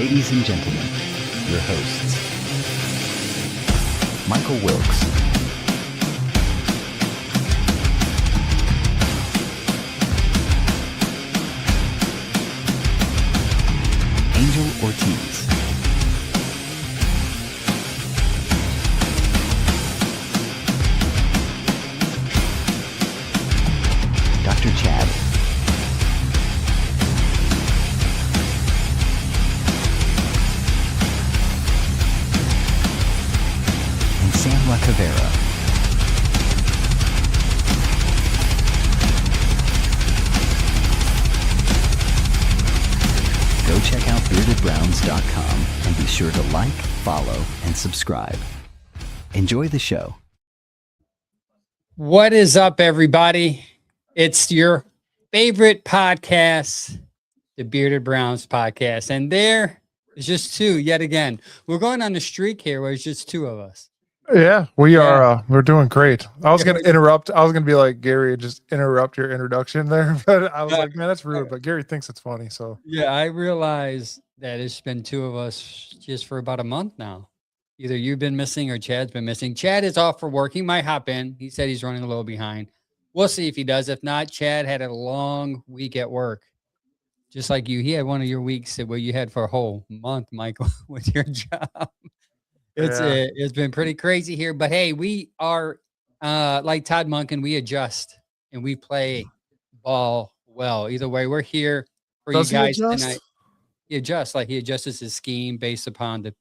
Ladies and gentlemen, your hosts, Michael Wilkes, Angel Ortiz, Dr. Chad, and Sam La Cavera. Go check out beardedbrowns.com and be sure to like, follow, and subscribe. Enjoy the show. What is up, everybody? It's your favorite podcast, the Bearded Browns podcast. And there is just two yet again. We're going on a streak here where it's just two of us. Yeah, we are. We're doing great. I was going to interrupt. I was going to be like, Gary, just interrupt your introduction there. But I was like, man, that's rude. But Gary thinks it's funny. So yeah, I realize that it's been two of us just for about a month now. Either you've been missing or Chad's been missing. Chad is off for work. He might hop in. He said he's running a little behind. We'll see if he does. If not, Chad had a long week at work. Just like you. He had one of your weeks where you had for a whole month, Michael, with your job. It's been pretty crazy here. But hey, we are like Todd Monken, we adjust and we play ball well. Either way, we're here for you guys tonight. He adjusts, like he adjusts his scheme based upon the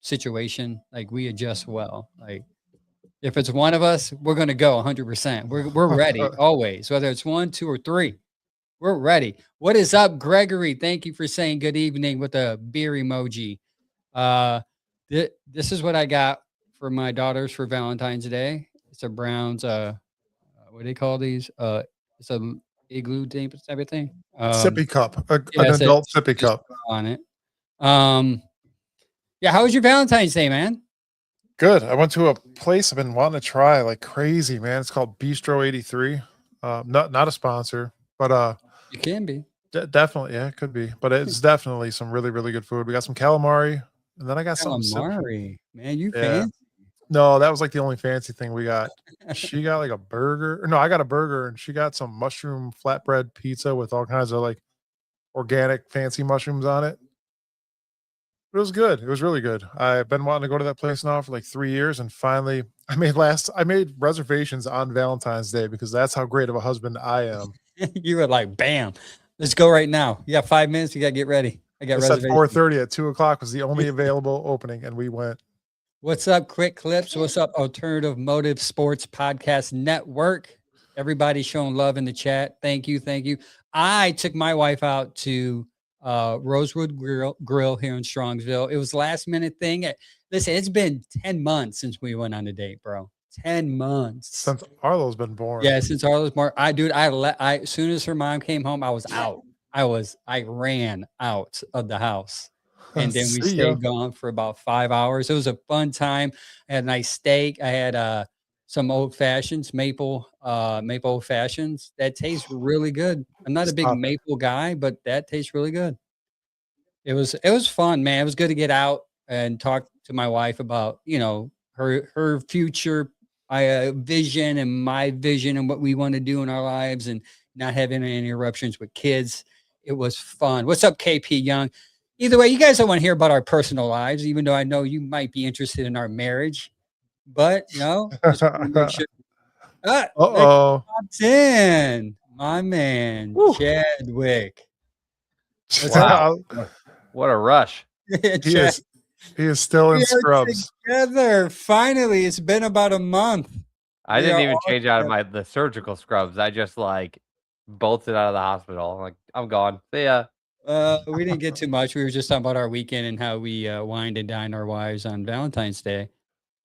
situation. Like we adjust well. Like if it's one of us, we're gonna go 100%. We're ready always, whether it's 1, 2, or 3. We're ready. What is up, Gregory? Thank you for saying good evening with a beer emoji. This is what I got for my daughters for Valentine's Day. It's a Browns. What do they call these? It's a igloo type of thing. sippy cup, an adult sippy cup on it. Yeah. How was your Valentine's Day, man? Good. I went to a place I've been wanting to try like crazy, man. It's called Bistro 83. Not a sponsor, but it can be. Definitely, yeah, it could be. But it's definitely some really, really good food. We got some calamari. And then I got some calamari. Man, you fancy? No, that was like the only fancy thing we got. She got like a burger. No, I got a burger, and she got some mushroom flatbread pizza with all kinds of like organic fancy mushrooms on it. It was good. It was really good. I've been wanting to go to that place now for like 3 years, and finally, I made reservations on Valentine's Day because that's how great of a husband I am. You were like, bam, let's go right now. You got 5 minutes. You got to get ready. I got at 4:30 at 2:00 was the only available opening, and we went. What's up, Quick Clips? What's up, Alternative Motive Sports Podcast Network? Everybody showing love in the chat. Thank you. I took my wife out to Rosewood Grill here in Strongsville. It was a last minute thing. Listen, it's been 10 months since we went on a date, bro. 10 months since Arlo's been born. Yeah, since Arlo's born. I as soon as her mom came home, I was out. I ran out of the house, and then we stayed gone for about 5 hours. It was a fun time. I had a nice steak. I had some old fashions, maple old fashions that taste really good. I'm not a big maple guy, but that tastes really good. It was fun, man. It was good to get out and talk to my wife about, her future vision and my vision and what we want to do in our lives and not having any interruptions with kids. It was fun. What's up, KP Young? Either way, you guys don't want to hear about our personal lives, even though I know you might be interested in our marriage. But no. Top 10. My man, Woo. Chadwick. Wow. What a rush. He is still in scrubs. Together. Finally, it's been about a month. I didn't even change out of the surgical scrubs. I just bolted out of the hospital. I'm gone. See ya. We didn't get too much. We were just talking about our weekend and how we wined and dined our wives on Valentine's Day.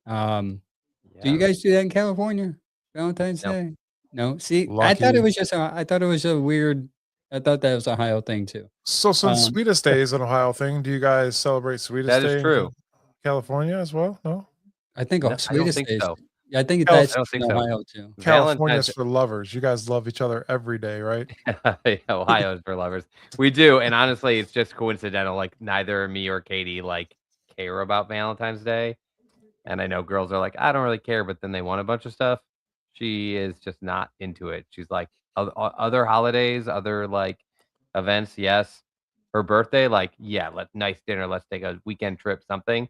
Do you guys do that in California? Valentine's Day? No. See, lucky. I thought it was a weird. I thought that was a Ohio thing too. So since Sweetest Day is an Ohio thing, do you guys celebrate Sweetest Day? That is true. California as well? No. I think Sweetest Day. So. Yeah, I think Calif- that's I don't in think so. Ohio too. California's Valentine's for lovers. You guys love each other every day, right? Ohio's for lovers. We do, and honestly, it's just coincidental. Like neither me or Katie like care about Valentine's Day, and I know girls are like, I don't really care, but then they want a bunch of stuff. She is just not into it. She's like, other holidays, other like events, yes. Her birthday, like, yeah, nice dinner. Let's take a weekend trip, something.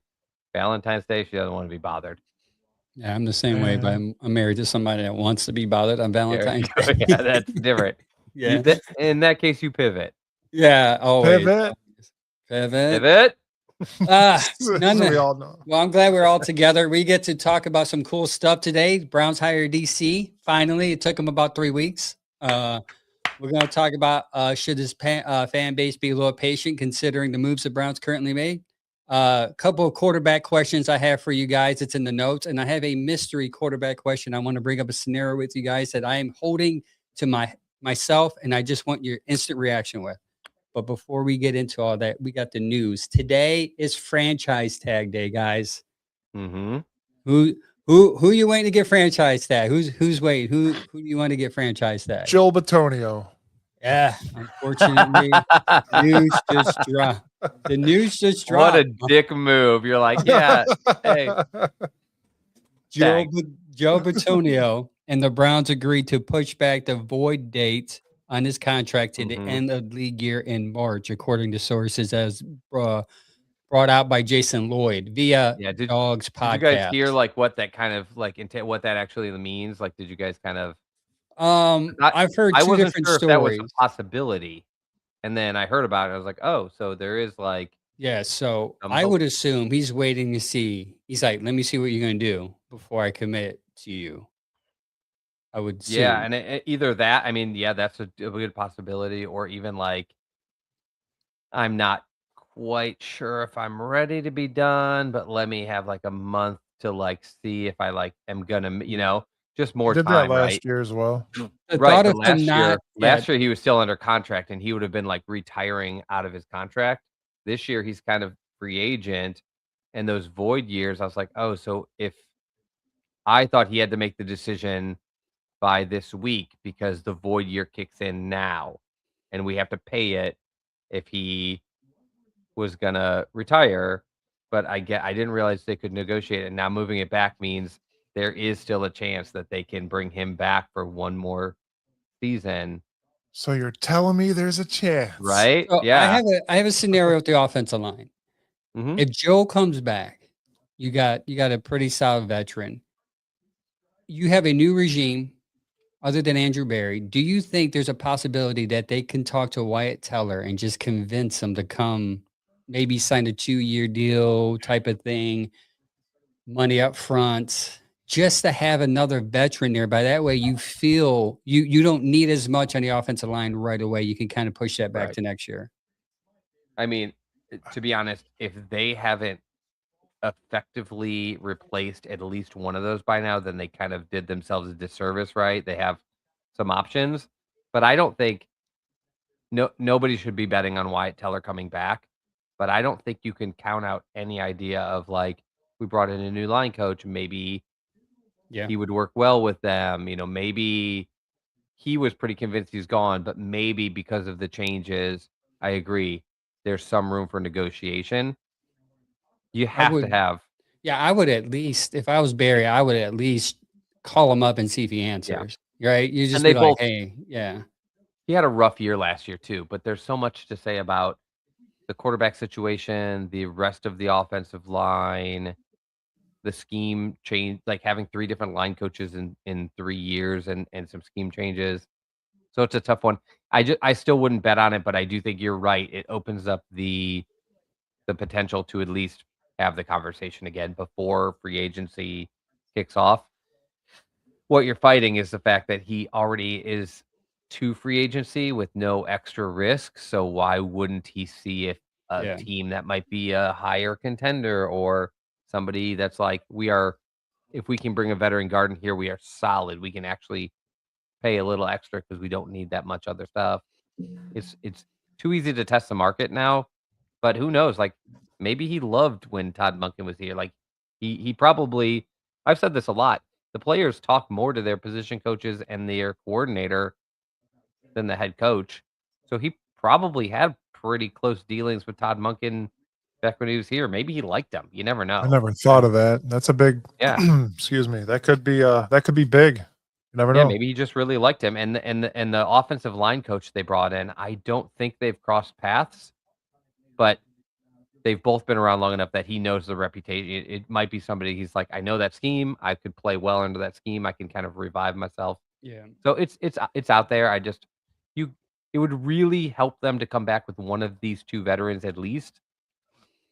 Valentine's Day, she doesn't want to be bothered. Yeah, I'm the same way, but Man. I'm married to somebody that wants to be bothered on There you Valentine's go. Day. Yeah, that's different. Yeah. In that case, you pivot. Yeah, always. Pivot. Pivot. Pivot. None. So we all know. Well, I'm glad we're all together. We get to talk about some cool stuff today. Browns hired DC. Finally, it took them about 3 weeks. We're going to talk about should this fan base be a little patient considering the moves the Browns currently made. A couple of quarterback questions I have for you guys. It's in the notes, and I have a mystery quarterback question. I want to bring up a scenario with you guys that I am holding to myself, and I just want your instant reaction with. But before we get into all that, we got the news. Today is franchise tag day, guys. Mm-hmm. Who you waiting to get franchise tag? Who's waiting? Who do you want to get franchise tag? Joe Batonio. Yeah, unfortunately, news just dropped. The news just dropped. What a dick move. You're like, yeah, hey, Joe tag. Batonio and the Browns agreed to push back the void date on his contract to the end of league year in March, according to sources as brought out by Jason Lloyd via Dogs podcast. Did you guys hear like what that kind of like what that actually means? Like, did you guys kind of? I've heard two different sure stories. If that was a possibility, and then I heard about it. I was like, oh, so there is like. Yeah, so I would assume he's waiting to see. He's like, let me see what you're going to do before I commit to you. I would assume. Yeah, and either that, I mean, yeah, that's a good possibility, or even like, I'm not quite sure if I'm ready to be done, but let me have like a month to like see if I like am gonna, just more Did time, that last right? year as well. The Right, thought but of him not last year he was still under contract and he would have been like retiring out of his contract. This year he's kind of free agent, and those void years, I was like, oh, so if I thought he had to make the decision by this week because the void year kicks in now, and we have to pay it if he was gonna retire. But I didn't realize they could negotiate it. And now moving it back means there is still a chance that they can bring him back for one more season. So you're telling me there's a chance, right? So Yeah. I have a scenario with the offensive line. Mhm. If Joe comes back, you got a pretty solid veteran. You have a new regime other than Andrew Berry. Do you think there's a possibility that they can talk to Wyatt Teller and just convince him to come, maybe sign a 2-year deal type of thing, money up front, just to have another veteran there? By that way, you feel you don't need as much on the offensive line right away. You can kind of push that back Right. to next year. I mean, to be honest, if they haven't effectively replaced at least one of those by now, then they kind of did themselves a disservice, right? They have some options, but I don't think nobody should be betting on Wyatt Teller coming back. But I don't think you can count out any idea of like, we brought in a new line coach, maybe he would work well with them. Maybe he was pretty convinced he's gone, but maybe because of the changes, I agree, there's some room for negotiation. You have to have. Yeah, I would at least, if I was Barry, I would at least call him up and see if he answers. Right? You just they be like, both- hey, yeah. He had a rough year last year too, but there's so much to say about the quarterback situation, the rest of the offensive line, the scheme change, like having 3 different line coaches in 3 years and some scheme changes. So it's a tough one. I still wouldn't bet on it, but I do think you're right. It opens up the potential to at least have the conversation again before free agency kicks off. What you're fighting is the fact that he already is to free agency with no extra risk. So why wouldn't he see if a team that might be a higher contender or somebody that's like, if we can bring a veteran guard in here, we are solid. We can actually pay a little extra because we don't need that much other stuff. It's too easy to test the market now, but who knows? Like maybe he loved when Todd Monken was here. Like he probably, I've said this a lot. the players talk more to their position coaches and their coordinator than the head coach. So he probably had pretty close dealings with Todd Monken back when he was here. Maybe he liked him. You never know. I never thought of that. That's a big. Yeah. Excuse me. That could be big. You never Yeah, know. maybe he just really liked him. And the offensive line coach they brought in, I don't think they've crossed paths, but they've both been around long enough that he knows the reputation. It might be somebody he's like, I know that scheme. I could play well under that scheme. I can kind of revive myself. Yeah. So it's out there. It would really help them to come back with one of these two veterans at least,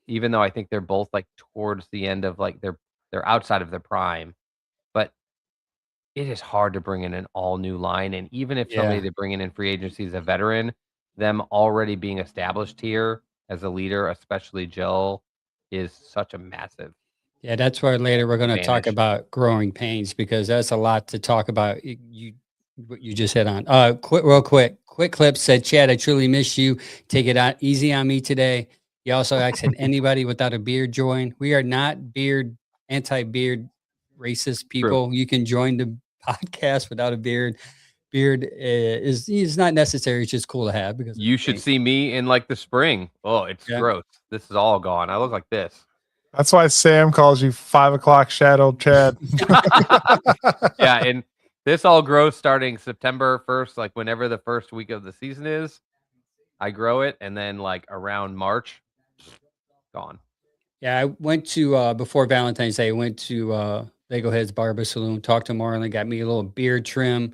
even though I think they're both like towards the end of like they're outside of their prime. But it is hard to bring in an all new line. And even if somebody Yeah. they bring in free agency is a veteran, them already being established here as a leader, especially Joe, is such a massive. Yeah, that's why later we're going to talk advantage. about growing pains because that's a lot to talk about. What you just hit on. Quick clip said, Chad, I truly miss you. Take it out easy on me today. He also asked, can anybody without a beard join? We are not anti-beard racist people. You can join the podcast without a beard. Beard is not necessary. It's just cool to have because You should see me in like the spring. Oh, it's Yeah. gross. This is all gone. I look like this. That's why Sam calls you 5 o'clock shadow Chad. Yeah, and this all grows starting September 1st, like whenever the first week of the season is. I grow it, and then like around March, gone. Yeah, I went to before Valentine's Day. I went to Lego Heads Barber Saloon. Talked to Marlon. Got me a little beard trim.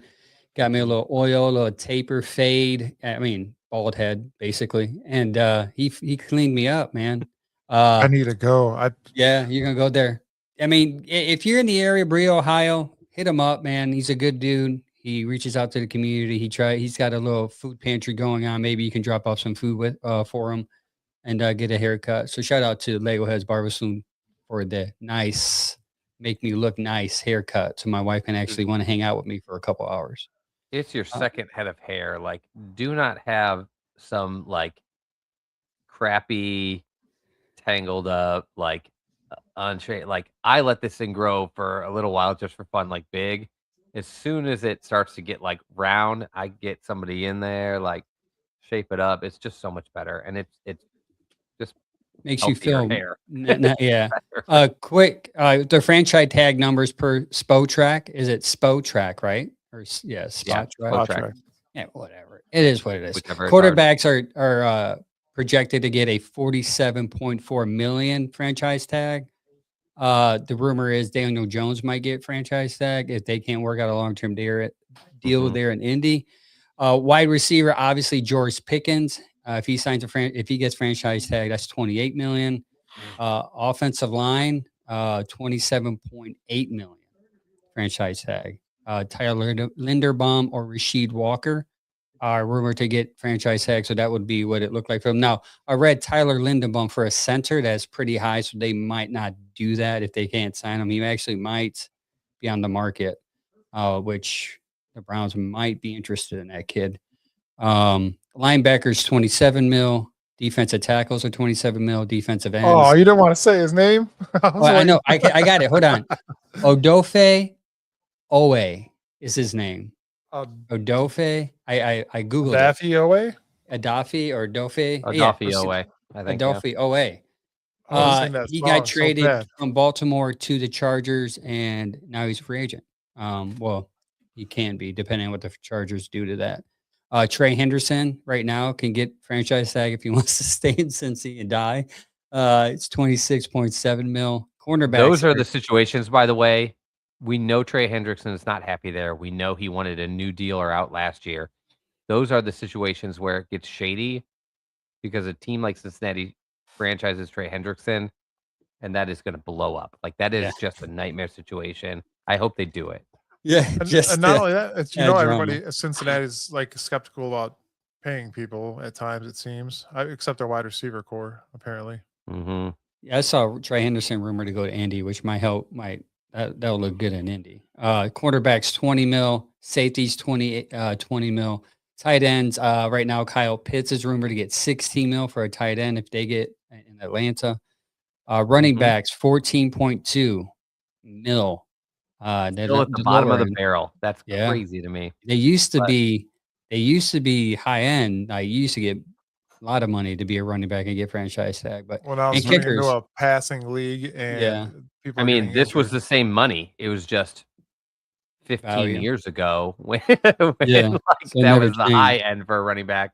Got me a little oil, a little taper fade. I mean, bald head basically. And he cleaned me up, man. I need to go. Yeah, you're gonna go there. I mean, if you're in the area, Brea, Ohio, hit him up, man. He's a good dude. He reaches out to the community. He's got a little food pantry going on. Maybe you can drop off some food for him and get a haircut. So shout out to Lego Heads Barber Saloon for the nice, make me look nice haircut, so my wife can actually want to hang out with me for a couple hours. It's your second head of hair. Like, do not have some like crappy, tangled up, like unstraight. Like, I let this thing grow for a little while just for fun, like big. As soon as it starts to get like round, I get somebody in there, like shape it up. It's just so much better, and it's just Makes you healthier feel hair. yeah. Better. Quick, the franchise tag numbers per SPO track. Is it SPO track, right? Or spot track? SPO track. Yeah, whatever. It is what it is. Whichever it's hard. Quarterbacks are projected to get a 47.4 million franchise tag. The rumor is Daniel Jones might get franchise tag if they can't work out a long-term deal there in Indy. Wide receiver, obviously George Pickens. If he signs if he gets franchise tag, that's 28 million. Offensive line, 27.8 million franchise tag. Tyler Linderbaum or Rasheed Walker are rumored to get franchise tag, so that would be what it looked like for them. Now, I read Tyler Linderbaum for a center that's pretty high, so they might not do that if they can't sign him. He actually might be on the market, which the Browns might be interested in that kid. Linebackers 27 mil, defensive tackles are 27 mil, defensive ends. Oh, you didn't want to say his name? I know. I got it. Hold on. Odofe Owe is his name. Odofe. I googled Daffy Owe? Adafi or Dofe. Adafi Owe, I think. Adofe Owe. I was singing that He song got so traded bad. from Baltimore to the Chargers, and now he's a free agent. Well, he can be, depending on what the Chargers do to that. Trey Henderson right now can get franchise tag if he wants to stay in Cincy and die. It's 26.7 mil. Cornerbacks. Those are the situations, by the way. We know Trey Hendrickson is not happy there. We know he wanted a new deal or out last year. Those are the situations where it gets shady because a team like Cincinnati franchises Trey Hendrickson, and that is going to blow up. Like, that is just a nightmare situation. I hope they do it. Yeah, And not only that, it's, drama. everybody at Cincinnati's like skeptical about paying people at times, it seems, except their wide receiver core, apparently. Mm-hmm. Yeah, I saw Trey Henderson rumored to go to Indy, which that'll look good in Indy. Quarterbacks 20 mil, safeties 20 mil, tight ends. Right now, Kyle Pitts is rumored to get 16 mil for a tight end if they get in Atlanta. Running backs 14.2 mil Still at the the bottom of lower the end. barrel. That's Yeah. crazy to me. They used to But be high end. I used to get a lot of money to be a running back and get franchise tag, but When I and was turning into kickers, a passing league yeah, and people I are mean, getting this was injured. the same money. It was just 15 value. years ago when Yeah, like so it that never was the high changed. end for a running back.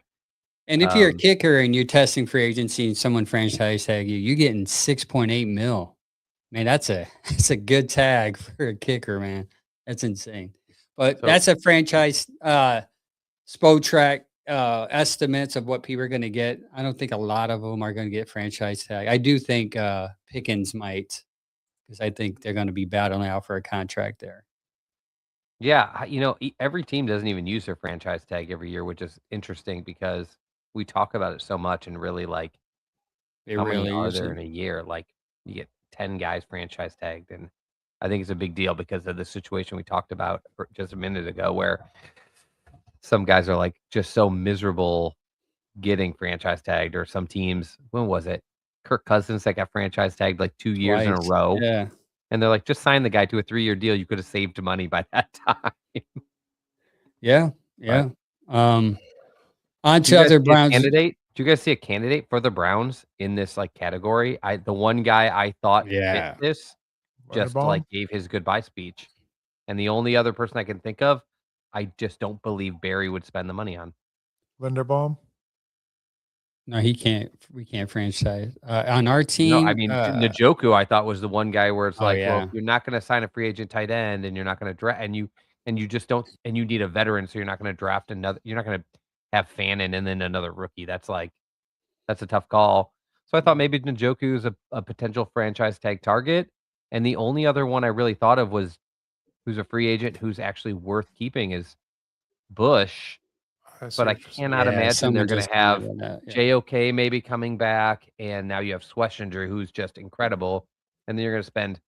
And if you're a Um, kicker and you're testing free agency and someone franchise tag you, you're getting 6.8 mil. Man, that's a good tag for a kicker, man. That's insane. But so that's a franchise Spo track estimates of what people are going to get. I don't think a lot of them are going to get franchise tag. I do think Pickens might, because I think they're going to be battling out for a contract there. yeah, every team doesn't even use their franchise tag every year, which is interesting because we talk about it so much and really like They how many really are use there it. in a year? Like you get 10 guys franchise tagged, and I think it's a big deal because of the situation we talked about just a minute ago, where some guys are like just so miserable getting franchise tagged, or some teams. When was it? Kirk Cousins that got franchise tagged like 2 years in a Twice. row, Yeah. and they're like, just sign the guy to a 3-year deal. You could have saved money by that time. Yeah. But Yeah. Um, on do you to guys other see a Browns. candidate? Do you guys see a candidate for the Browns in this like category? The one guy I thought fit Yeah. this just like Linderbaum, gave his goodbye speech, and the only other person I can think of, I just don't believe Barry would spend the money on. Linderbaum. No, he can't. We can't franchise on our No, I team. mean, Njoku, I thought was the one guy where it's Oh like, well, if yeah. you're not gonna sign a free agent tight end and you're not gonna draft and you just don't and you need a veteran, so you're not gonna draft another you're not gonna have Fannin and then another rookie. That's a tough call. So I thought maybe Njoku is a potential franchise tag target. And the only other one I really thought of was who's a free agent who's actually worth keeping is Bush. I see But I what you're saying. cannot Yeah. imagine they're Someone gonna just have commented on that. Yeah. JOK maybe coming back, and now you have Schlesinger, who's just incredible, and then you're gonna spend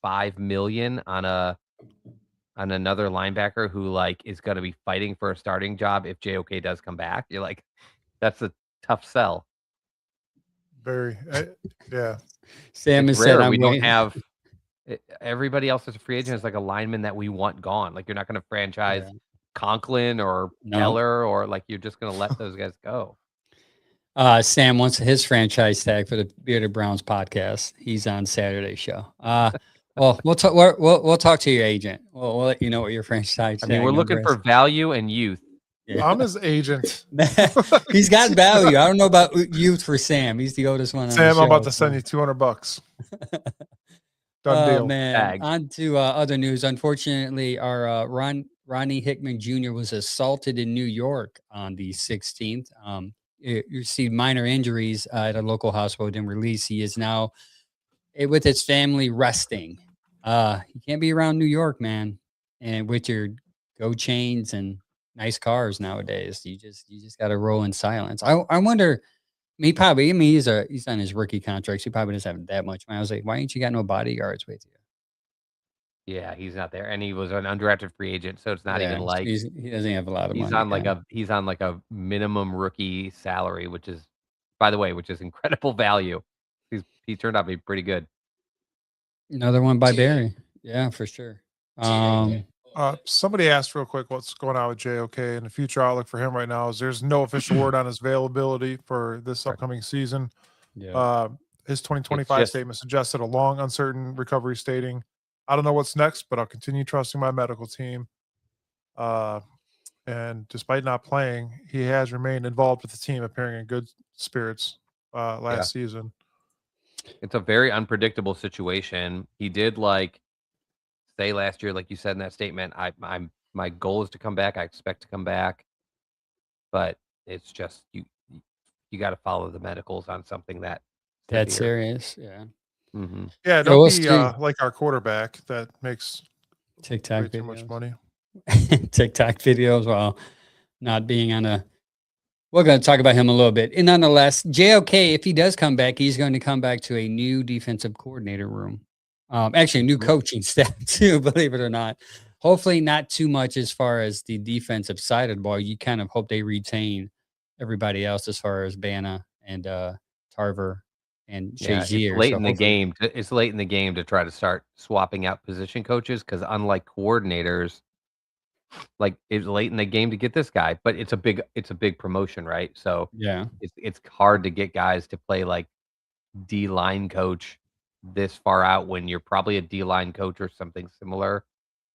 5 million on another linebacker who, like, is gonna be fighting for a starting job if JOK does come back. You're like, that's a tough sell. Very, yeah. Sam It's has said, rare. "I'm We don't waiting." have everybody else as a free agent is like a lineman that we want gone. Like, you're not gonna franchise Yeah. Conklin or No. Keller, or, like, you're just gonna let those guys go. Sam wants his franchise tag for the Bearded Browns podcast. He's on Saturday's show. Well, we'll talk. We'll talk to your agent. We'll let you know what your franchise I tag mean, we're looking number for is. value and youth. Yeah. I'm his agent. He's got value. I don't know about youth for Sam. He's the oldest one on the Sam, show. I'm about to so. send you $200. Done Oh deal. man! Tag. On to other news. Unfortunately, our Ronnie Hickman Jr. was assaulted in New York on the 16th. He received minor injuries at a local hospital. Didn't release. He is now with his family resting. You can't be around New York, man, and with your go chains and nice cars nowadays. You just got to roll in silence. I wonder. He probably, I mean, he's on his rookie contract. So he probably doesn't have that much money. I was like, why ain't you got no bodyguards with you? Yeah, he's not there, and he was an undrafted free agent, so it's not even So like he doesn't have a lot of he's money. on like a minimum rookie salary, which is, by the way, incredible value. He turned out to be pretty good. Another one by Barry. Yeah, for sure. Somebody asked real quick what's going on with JOK and the future outlook for him right now. Is there's no official word on his availability for this Right. upcoming season. Yeah. His 2025 just- statement suggested a long, uncertain recovery, stating, "I don't know what's next, but I'll continue trusting my medical team." And despite not playing, he has remained involved with the team, appearing in good spirits last season. It's a very unpredictable situation. He did say last year, like you said in that statement, my goal is to come back. I expect to come back, but it's just you got to follow the medicals on something that That's severe. serious. Yeah. Mm-hmm. Yeah, don't we'll be see. like our quarterback that makes TikTok way too much videos. money. TikTok videos while not being on a. We're going to talk about him a little bit. And nonetheless, JOK, if he does come back, he's going to come back to a new defensive coordinator room. Actually, a new coaching staff too, believe it or not. Hopefully not too much as far as the defensive side of the ball. You kind of hope they retain everybody else as far as Bana and Tarver and Yeah, it's Shazier. late So in the hopefully, game. It's late in the game to try to start swapping out position coaches because unlike coordinators, like it's late in the game to get this guy, but it's a big promotion, right? So yeah. it's hard to get guys to play like D line coach this far out when you're probably a D line coach or something similar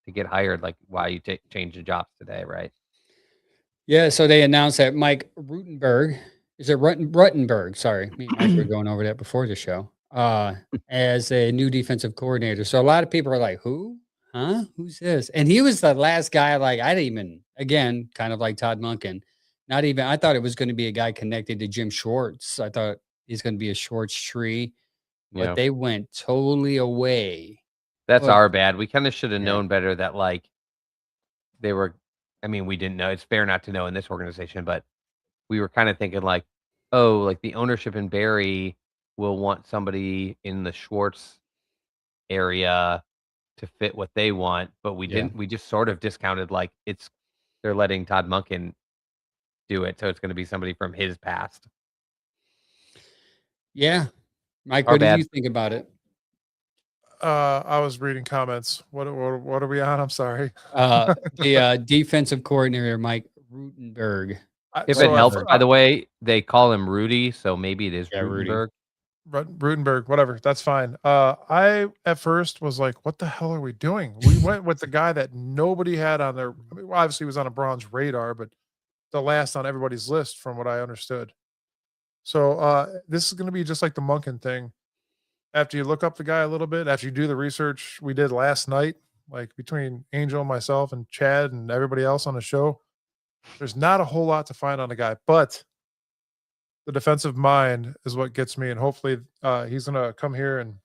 to get hired. Like why you change the jobs today, right? Yeah, so they announced that Mike Rutenberg, is it Rutenberg? Sorry, me and Mike were going over that before the show. As a new defensive coordinator. So a lot of people are like, "Who? Huh? Who's this?" And he was the last guy. Like I didn't even, again, kind of like Todd Monken. Not even. I thought it was going to be a guy connected to Jim Schwartz. I thought he's going to be a Schwartz tree, but Yeah, they went totally away. that's But our bad. We kind of should have yeah, known better that like they were. I mean, we didn't know. It's fair not to know in this organization, but we were kind of thinking like, oh, like the ownership in Barry will want somebody in the Schwartz area to fit what they want, but we yeah, didn't. We just sort of discounted like they're letting Todd Monken do it, so it's going to be somebody from his past. yeah. Mike, Our what did bad. you think about it? I was reading comments. What are we on? I'm sorry. The defensive coordinator, Mike Rutenberg. If it So helps, Rutenberg. by the way, they call him Rudy, so maybe it is Yeah, Rudy. Rutenberg. Rutenberg, whatever, that's fine. I at first was like, "What the hell are we doing?" We went with the guy that nobody had on their. I mean, well, obviously, he was on a bronze radar, but the last on everybody's list, from what I understood. So this is going to be just like the Monken thing. After you look up the guy a little bit, after you do the research we did last night, like between Angel, myself, and Chad, and everybody else on the show, there's not a whole lot to find on the guy, but the defensive mind is what gets me, and hopefully he's going to come here. And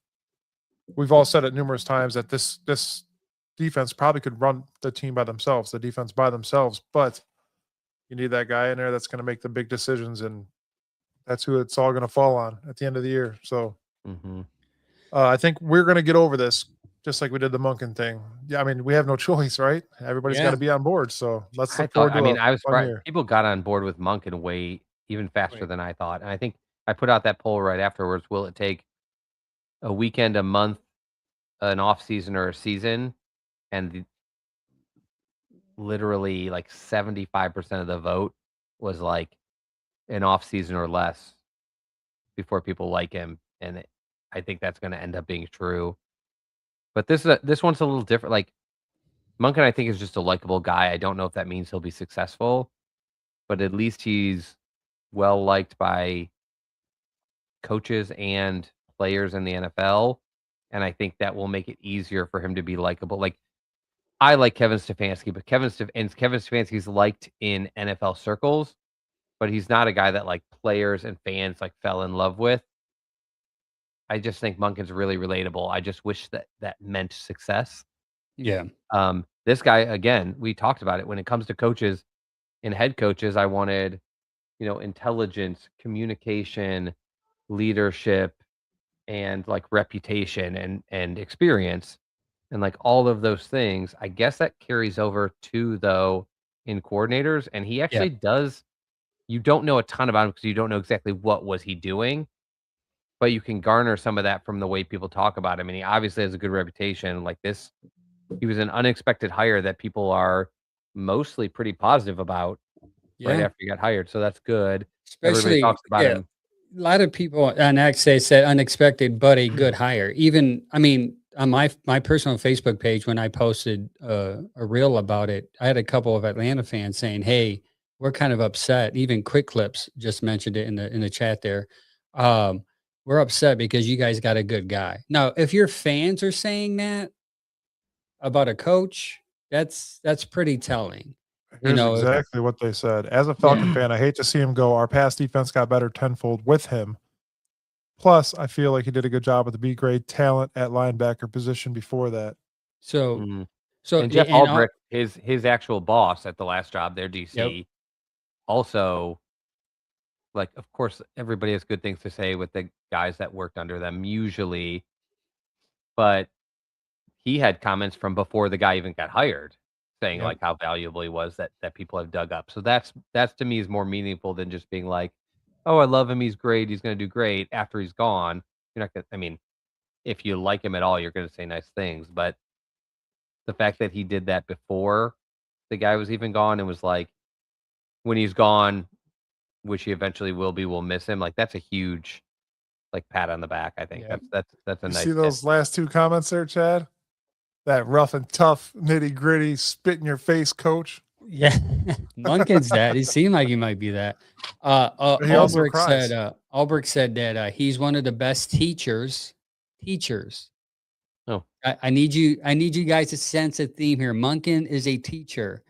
we've all said it numerous times that this defense probably could run the team by themselves, the defense by themselves, but you need that guy in there that's going to make the big decisions, and that's who it's all going to fall on at the end of the year. So Mhm. I think we're going to get over this just like we did the Monken thing. Yeah, I mean, we have no choice, right? Everybody's got Yeah. to be on board. So let's I look thought. forward I to mean, a I was fun surprised year. people got on board with Monken way even faster Wait. than I thought, and I think I put out that poll right afterwards. Will it take a weekend, a month, an off season, or a season? And literally, like 75% of the vote was like an off season or less before people like him, and I think that's going to end up being true. But this one's a little different. Like Monken, I think is just a likable guy. I don't know if that means he'll be successful, but at least he's well liked by coaches and players in the NFL, and I think that will make it easier for him to be likable. Like I like Kevin Stefanski, but Kevin Stefanski's liked in NFL circles, but he's not a guy that like players and fans like fell in love with. I just think Monken's really relatable. I just wish that that meant success. Yeah. This guy, again, we talked about it. When it comes to coaches and head coaches, I wanted, intelligence, communication, leadership, and like reputation and experience. And like all of those things, I guess that carries over to though in coordinators. And he Yeah. actually does. You don't know a ton about him because you don't know exactly what was he doing, but you can garner some of that from the way people talk about him. And he obviously has a good reputation. Like this, he was an unexpected hire that people are mostly pretty positive about right Yeah. after he got hired. So that's good. Everybody Especially, talks about yeah. him. A lot of people on X they said unexpected, but a good hire. Even, I mean, on my personal Facebook page, when I posted a reel about it, I had a couple of Atlanta fans saying, "Hey, we're kind of upset." Even Quick Clips just mentioned it in the chat there. We're upset because you guys got a good guy. Now, if your fans are saying that about a coach, that's pretty telling. You Here's know, if exactly what they said. As a Falcon yeah. fan, I hate to see him go. Our past defense got better tenfold with him. Plus, I feel like he did a good job with the B grade talent at linebacker position before that. So Mhm. so And the Jeff and all, Albrecht, his actual boss at the last job, their yep. DC, also, like, of course, everybody has good things to say with the guys that worked under them usually, but he had comments from before the guy even got hired saying, Yep. like, how valuable he was that people have dug up. So that's to me is more meaningful than just being like, oh, I love him, he's great, he's gonna do great after he's gone. You're not gonna I mean, if you like him at all, you're gonna say nice things, but the fact that he did that before the guy was even gone and was like, when he's gone, which he eventually will be, we'll miss him, like, that's a huge, like, pat on the back, I think. Yeah. That's a You nice see hit. those last two comments there, Chad? That rough and tough, nitty gritty, spit in your face coach. Yeah, Monken's that. He seemed like he might be that. He also Ulbrich cries. said that he's one of the best teachers. Teachers. Oh. I need you guys to sense a theme here. Monken is a teacher.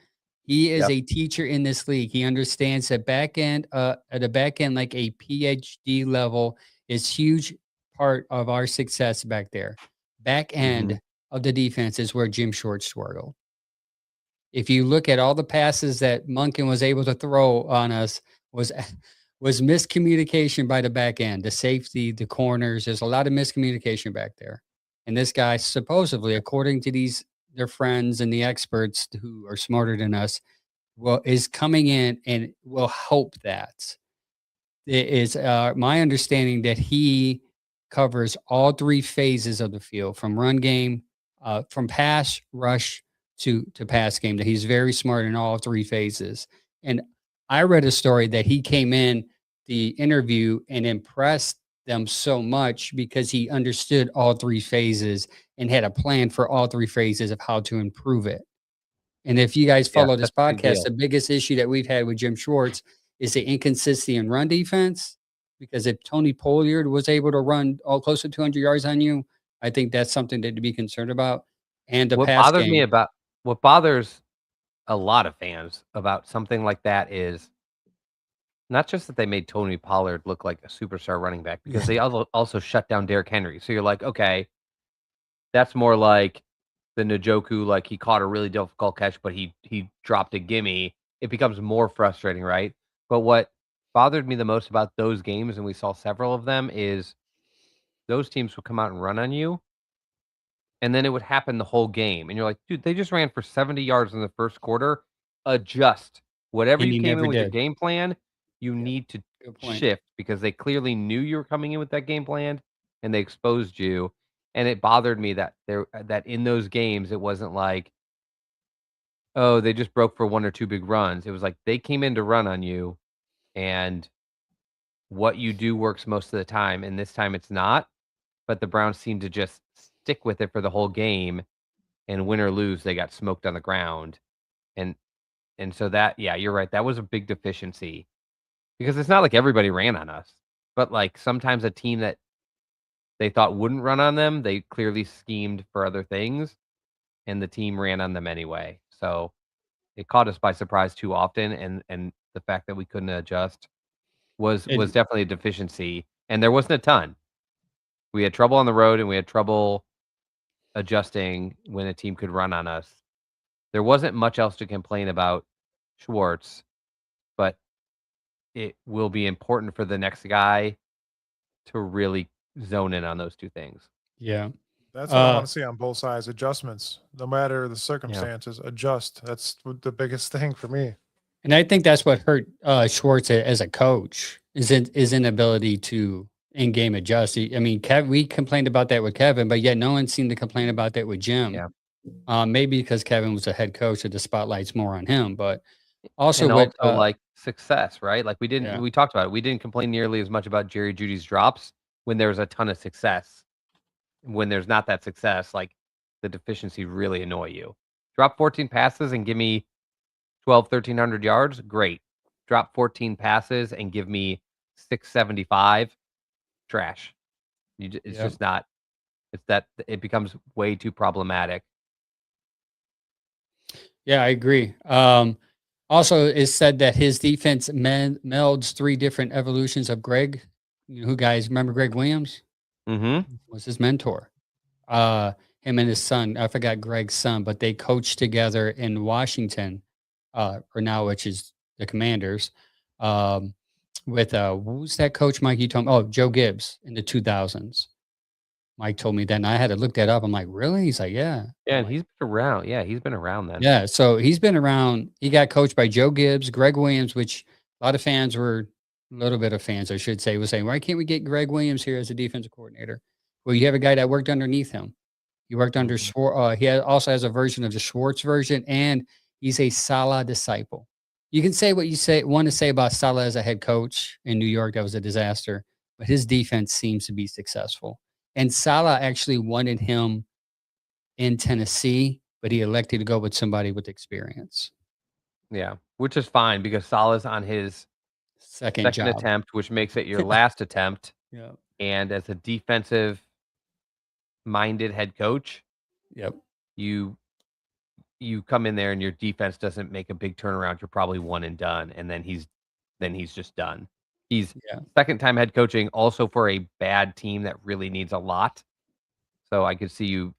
He is Yep. a teacher in this league. He understands that back end, at the back end, like a PhD level, is huge part of our success back there. Back end of the defense is where Jim Short struggled. If you look at all the passes that Monken was able to throw on us, was miscommunication by the back end, the safety, the corners. There's a lot of miscommunication back there. And this guy, supposedly, according to their friends and the experts who are smarter than us, is coming in and will help that. It is my understanding that he covers all three phases of the field, from run game, from pass, rush to pass game, that he's very smart in all three phases. And I read a story that he came in the interview and impressed them so much because he understood all three phases and had a plan for all three phases of how to improve it. And if you guys Yeah, follow this that's a big podcast, deal. the biggest issue that we've had with Jim Schwartz is the inconsistency in run defense. Because if Tony Pollard was able to run all close to 200 yards on you, I think that's something to be concerned about. And the What pass bothered me game. about what bothers a lot of fans about something like that is not just that they made Tony Pollard look like a superstar running back, because they also shut down Derrick Henry. So you're like, okay, that's more like the Njoku, like he caught a really difficult catch, but he dropped a gimme. It becomes more frustrating, right? But what bothered me the most about those games, and we saw several of them, is those teams would come out and run on you, and then it would happen the whole game. And you're like, dude, they just ran for 70 yards in the first quarter. Adjust. Whatever And you he came never in with your did. game plan, you Yeah, need to good point. shift, because they clearly knew you were coming in with that game plan and they exposed you. And it bothered me that that in those games it wasn't like, oh, they just broke for one or two big runs. It was like they came in to run on you, and what you do works most of the time, and this time it's not. But the Browns seemed to just stick with it for the whole game, and win or lose, they got smoked on the ground. And so that, yeah, you're right. That was a big deficiency, because it's not like everybody ran on us, but like sometimes a team that they thought wouldn't run on them, they clearly schemed for other things, and the team ran on them anyway. So it caught us by surprise too often, and the fact that we couldn't adjust was It- definitely a deficiency, and there wasn't a ton. We had trouble on the road, and we had trouble adjusting when a team could run on us. There wasn't much else to complain about Schwartz, but it will be important for the next guy to really zone in on those two things. yeah. That's what I want to see on both sides. Adjustments, no matter the circumstances, adjust. That's the biggest thing for me. And I think that's what hurt Schwartz as a coach, is his inability to in-game adjust. I mean, we complained about that with Kevin, but yet no one seemed to complain about that with Jim. Yeah. Maybe because Kevin was a head coach, so the spotlight's more on him. But also, And what also, like, success, right? Like, yeah, we talked about it. We didn't complain nearly as much about Jerry Jeudy's drops when there was a ton of success. When there's not that success, like, the deficiency really annoy you. Drop 14 passes and give me 1,300 yards, great. Drop 14 passes and give me 675, trash. It's yeah, just not. It's that it becomes way too problematic. yeah, I agree. Also, it's said that his defense melds three different evolutions of Greg. Who guys remember Greg Williams? Mm-hmm. Was his mentor. Him and his son, I forgot Greg's son, but they coached together in Washington, or now, which is the Commanders, with who's that coach, Mike? You told me, oh, Joe Gibbs in the 2000s. Mike told me that, and I had to look that up. I'm like, really? He's like, yeah. Yeah, I'm and like, he's been around. Yeah, he's been around then. yeah. So he's been around. He got coached by Joe Gibbs, Greg Williams, which a lot of fans were little bit of fans, I should say, was saying, why can't we get Greg Williams here as a defensive coordinator? Well, you have a guy that worked underneath him. He worked under Mhm. Schwartz. Also has a version of the Schwartz version, and he's a Salah disciple. You can say what you want to say about Salah as a head coach in New York. That was a disaster, but his defense seems to be successful. And Salah actually wanted him in Tennessee, but he elected to go with somebody with experience. Yeah, which is fine because Salah's on his Second second job. attempt, which makes it your last attempt. Yeah. And as a defensive-minded head coach, Yep. you come in there and your defense doesn't make a big turnaround, you're probably one and done, and then he's just done. He's Yeah. second-time head coaching also for a bad team that really needs a lot. So I could see you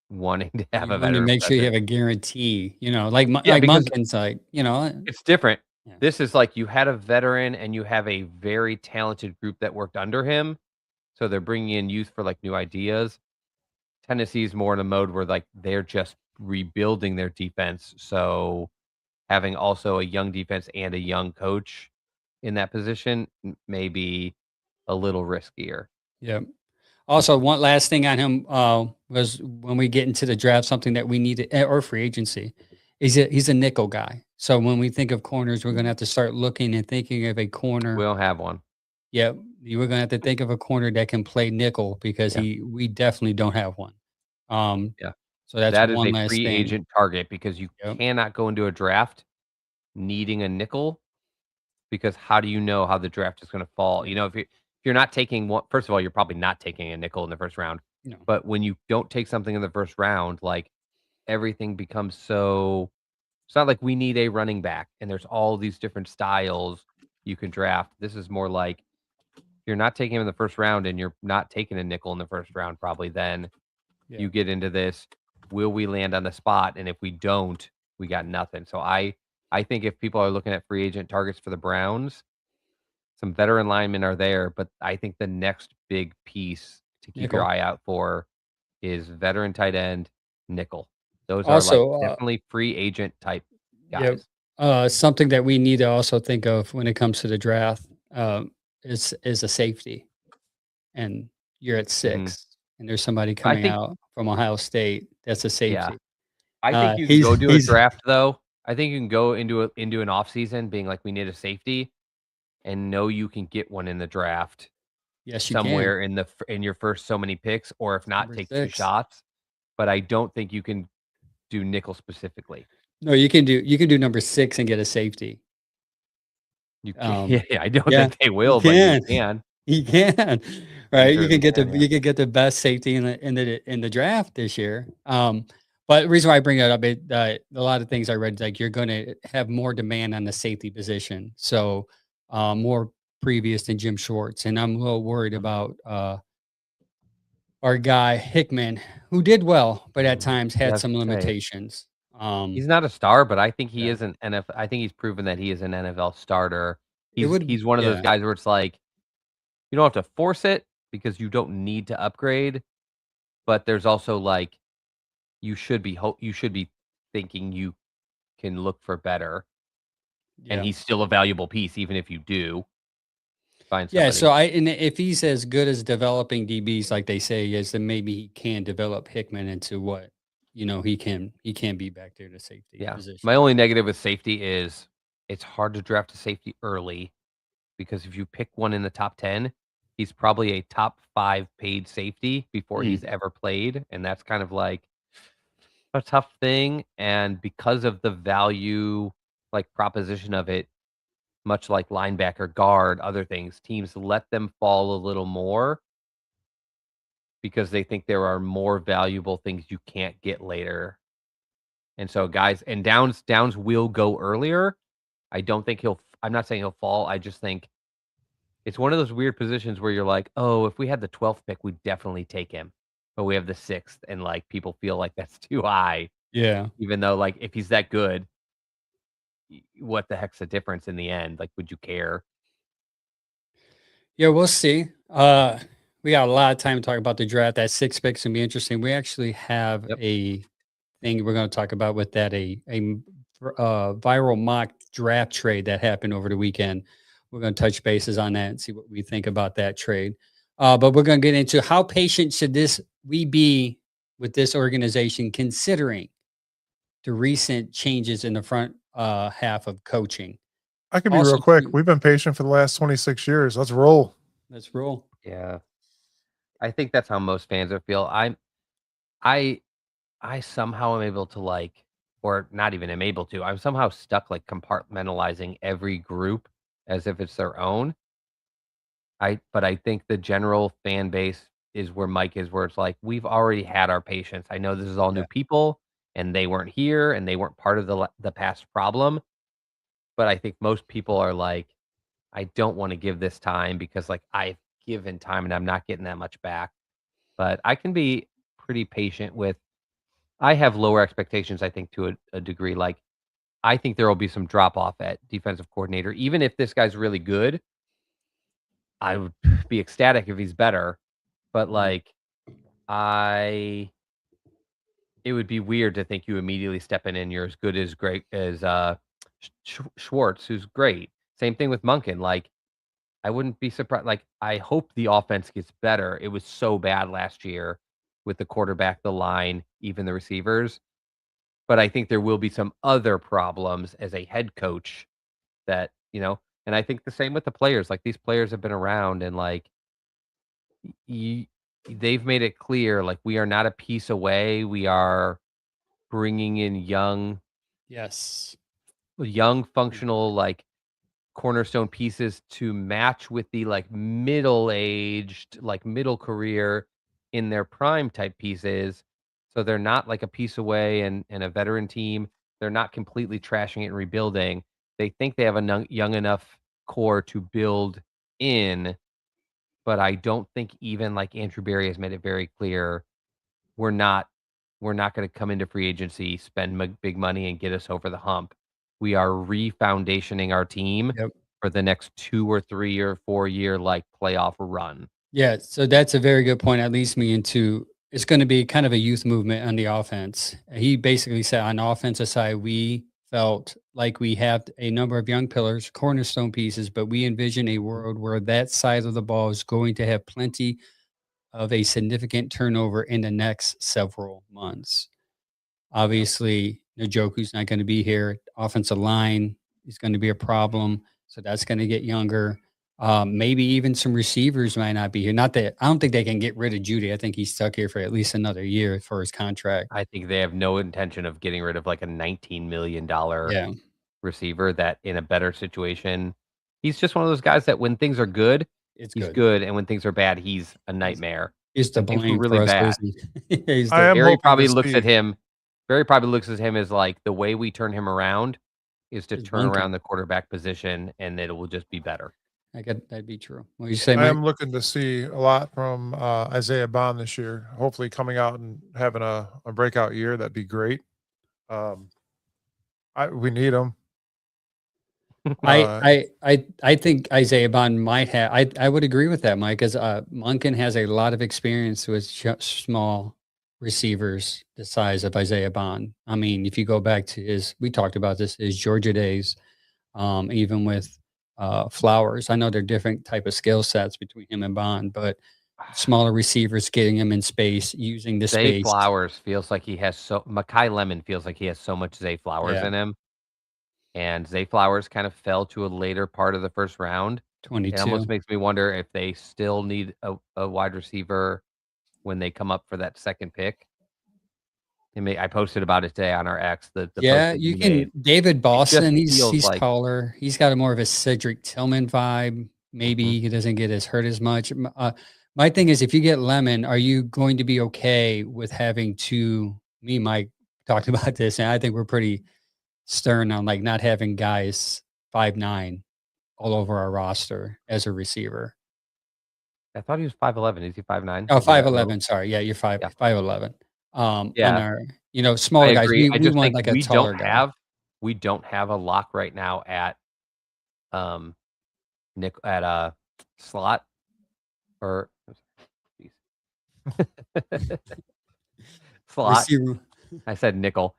wanting to have You a want to veteran make sure you have presence. a guarantee, like Yeah, like because Monken's like, it's different. yeah. This is like you had a veteran and you have a very talented group that worked under him, so they're bringing in youth for, like, new ideas. Tennessee's more in a mode where, like, they're just rebuilding their defense, so having also a young defense and a young coach in that position may be a little riskier. Yep. Also, one last thing on him was when we get into the draft, something that we needed or free agency. He's a nickel guy. So when we think of corners, we're gonna have to start looking and thinking of a We corner. don't have one. Yep. You were gonna have to think of a corner that can play nickel because Yeah, we definitely don't have one. Um, yeah. so that's That is one a last free thing. agent target because you Yep. cannot go into a draft needing a nickel because how do you know how the draft is gonna fall? Yep. If you're not taking one first of all, you're probably not taking a nickel in the first round, No. but when you don't take something in the first round, like, everything becomes so it's not like we need a running back and there's all these different styles you can draft. This is more like you're not taking him in the first round and you're not taking a nickel in the first round, probably then Yeah. you get into this, will we land on the spot? And if we don't, we got nothing. So I think if people are looking at free agent targets for the Browns, some veteran linemen are there, but I think the next big piece to keep your Nickel. eye out for is veteran tight end, nickel. Those are like Also, definitely free agent type yep. guys. Something that we need to also think of when it comes to the draft is a safety. And you're at Mhm. 6, and there's somebody I coming think out from Ohio State that's a yeah. safety. I think you can He's go do a he's draft though. I think you can go into an off season being like we need a safety and know you can get one in the draft yes, you can. somewhere in your first so many picks, or if not, Number take 2 6. shots. But I don't think you can do nickel specifically. No, you can do number 6 and get a safety. You can Um, yeah, I don't yeah, think they you will, but you can. can. You can, You right? You can certainly get the can, yeah. you can get the best safety in the draft this year. But the reason why I bring it up, a lot of things I read, like you're going to have more demand on the safety position, so more previous than Jim Schwartz, and I'm a little worried about our guy Hickman, who did well, but at times Yeah, I had was some gonna say, limitations. he's not a star, but I think he Yeah, is an NFL I think he's proven that he is an NFL starter. it would, He's one of those yeah, guys where it's like, you don't have to force it because you don't need to upgrade, but there's also, like, you should be thinking you can look for better, and yeah. he's still a valuable piece even if you do find Yeah, so somebody. and if he's as good as developing DBs like they say he is, then maybe he can develop Hickman into what he can be back there to safety Yeah. My position. only negative with safety is it's hard to draft a safety early because if you pick one in the top 10, he's probably a top 5 paid safety before Mm, he's ever played, and that's kind of like a tough thing, and because of the value, like, proposition of it, much like linebacker, guard, other things, teams let them fall a little more because they think there are more valuable things you can't get later. And so guys and Downs will go earlier. I don't think I'm not saying he'll fall. I just think it's one of those weird positions where you're like, "Oh, if we had the 12th pick, we'd definitely take him." But we have the 6th and like people feel like that's too high yeah. even though like if he's that good, what the heck's the difference in the end? Like would you care? Yeah, we'll see. We got a lot of time to talk about the draft. That 6 picks can be interesting. We actually have Yep. a thing we're going to talk about with that viral mock draft trade that happened over the weekend we're going to touch bases on that and see what we think about that trade. But we're going to get into how patient should we be with this organization, considering the recent changes in the front half of coaching. I can be Also, real quick. We've been patient for the last 26 years. Let's roll. let's roll. Yeah. I think that's how most fans would feel. I somehow am able to like, or not even am able to. I'm somehow stuck like compartmentalizing every group as if it's their own. But I think the general fan base is where Mike is, where it's like we've already had our patience. I know this is all new people, and they weren't here, and they weren't part of the past problem. But I think most people are like, I don't want to give this time because like I've given time and I'm not getting that much back. But I can be pretty patient with. I have lower expectations, I think, to a degree. Like, I think there will be some drop off at defensive coordinator. Even if this guy's really good, I would be ecstatic if he's better. But like, it would be weird to think you immediately step in and you're as good as great as Schwartz, who's great. Same thing with Monken. Like, I wouldn't be surprised. Like, I hope the offense gets better. It was so bad last year with the quarterback, the line, even the receivers. But I think there will be some other problems as a head coach that, and I think the same with the players. Like, these players have been around and like they've made it clear, like, we are not a piece away. We are bringing in Yes. functional, like, cornerstone pieces to match with the like middle-aged, like middle career in their prime type pieces. So they're not like a piece away and a veteran team. They're not completely trashing it and rebuilding. They think they have a young enough core to build in, but I don't think even like Andrew Berry has made it very clear we're not going to come into free agency, spend big money, and get us over the hump. We are refoundationing our team Yep. for the next 2 or 3 or 4 year like playoff run. Yeah, so that's a very good point. That leads me into it's going to be kind of a youth movement on the offense. He basically said on the offensive side, we felt like we have a number of young pillars, cornerstone pieces, but we envision a world where that side of the ball is going to have plenty of a significant turnover in the next several months. Obviously, Njoku's not going to be here. Offensive line is going to be a problem. So that's going to get younger. Maybe even some receivers might not be here. Not that I don't think they can get rid of Judy. I think he's stuck here for at least another year for his contract. I think they have no intention of getting rid of like a $19 million Yeah, receiver that in a better situation. He's just one of those guys that when things are good, it's he's good. good. And when things are bad, he's a nightmare. He's to When things were blame really for us bad. losing. He's I the- am Barry hoping probably to looks see. at him. Barry probably looks at him as like the way we turn him around is to Is turn Monken. around the quarterback position, and it will just be better. that'd be true. What you say, I Mike? am looking to see a lot from Isaiah Bond this year. Hopefully, coming out and having a breakout year. That'd be great. We need him. I think Isaiah Bond might have. I would agree with that, Mike, because Monken has a lot of experience with small receivers the size of Isaiah Bond. I mean, if you go back to we talked about this, his Georgia days, even with Flowers. I know they're different type of skill sets between him and Bond, but smaller receivers getting him in space, using the Zay space. Flowers feels like he has Makai Lemon feels like he has so much Zay Flowers Yeah. in him. And Zay Flowers kind of fell to a later part of the first round. It 22. almost makes me wonder if they still need a wide receiver when they come up for that second pick. I posted about it today on our X. The post Yeah, that you can. made. David Boston, feels he's like- taller. He's got a more of a Cedric Tillman vibe. Maybe he doesn't get as hurt as much. My thing is, if you get Lemon, are you going to be okay with having me and Mike talked about this, and I think we're pretty stern on like not having guys 5'9" all over our roster as a receiver. I thought he was 5'11". Is he 5'9"? Oh, Is he that 5'11". Sorry. Yeah, you're Yeah. 5'11". On Yeah. our, smaller I guys, agree. I we just want think like a taller guy. we don't have a lock right now at slot or geez. slot. Receiver. I said nickel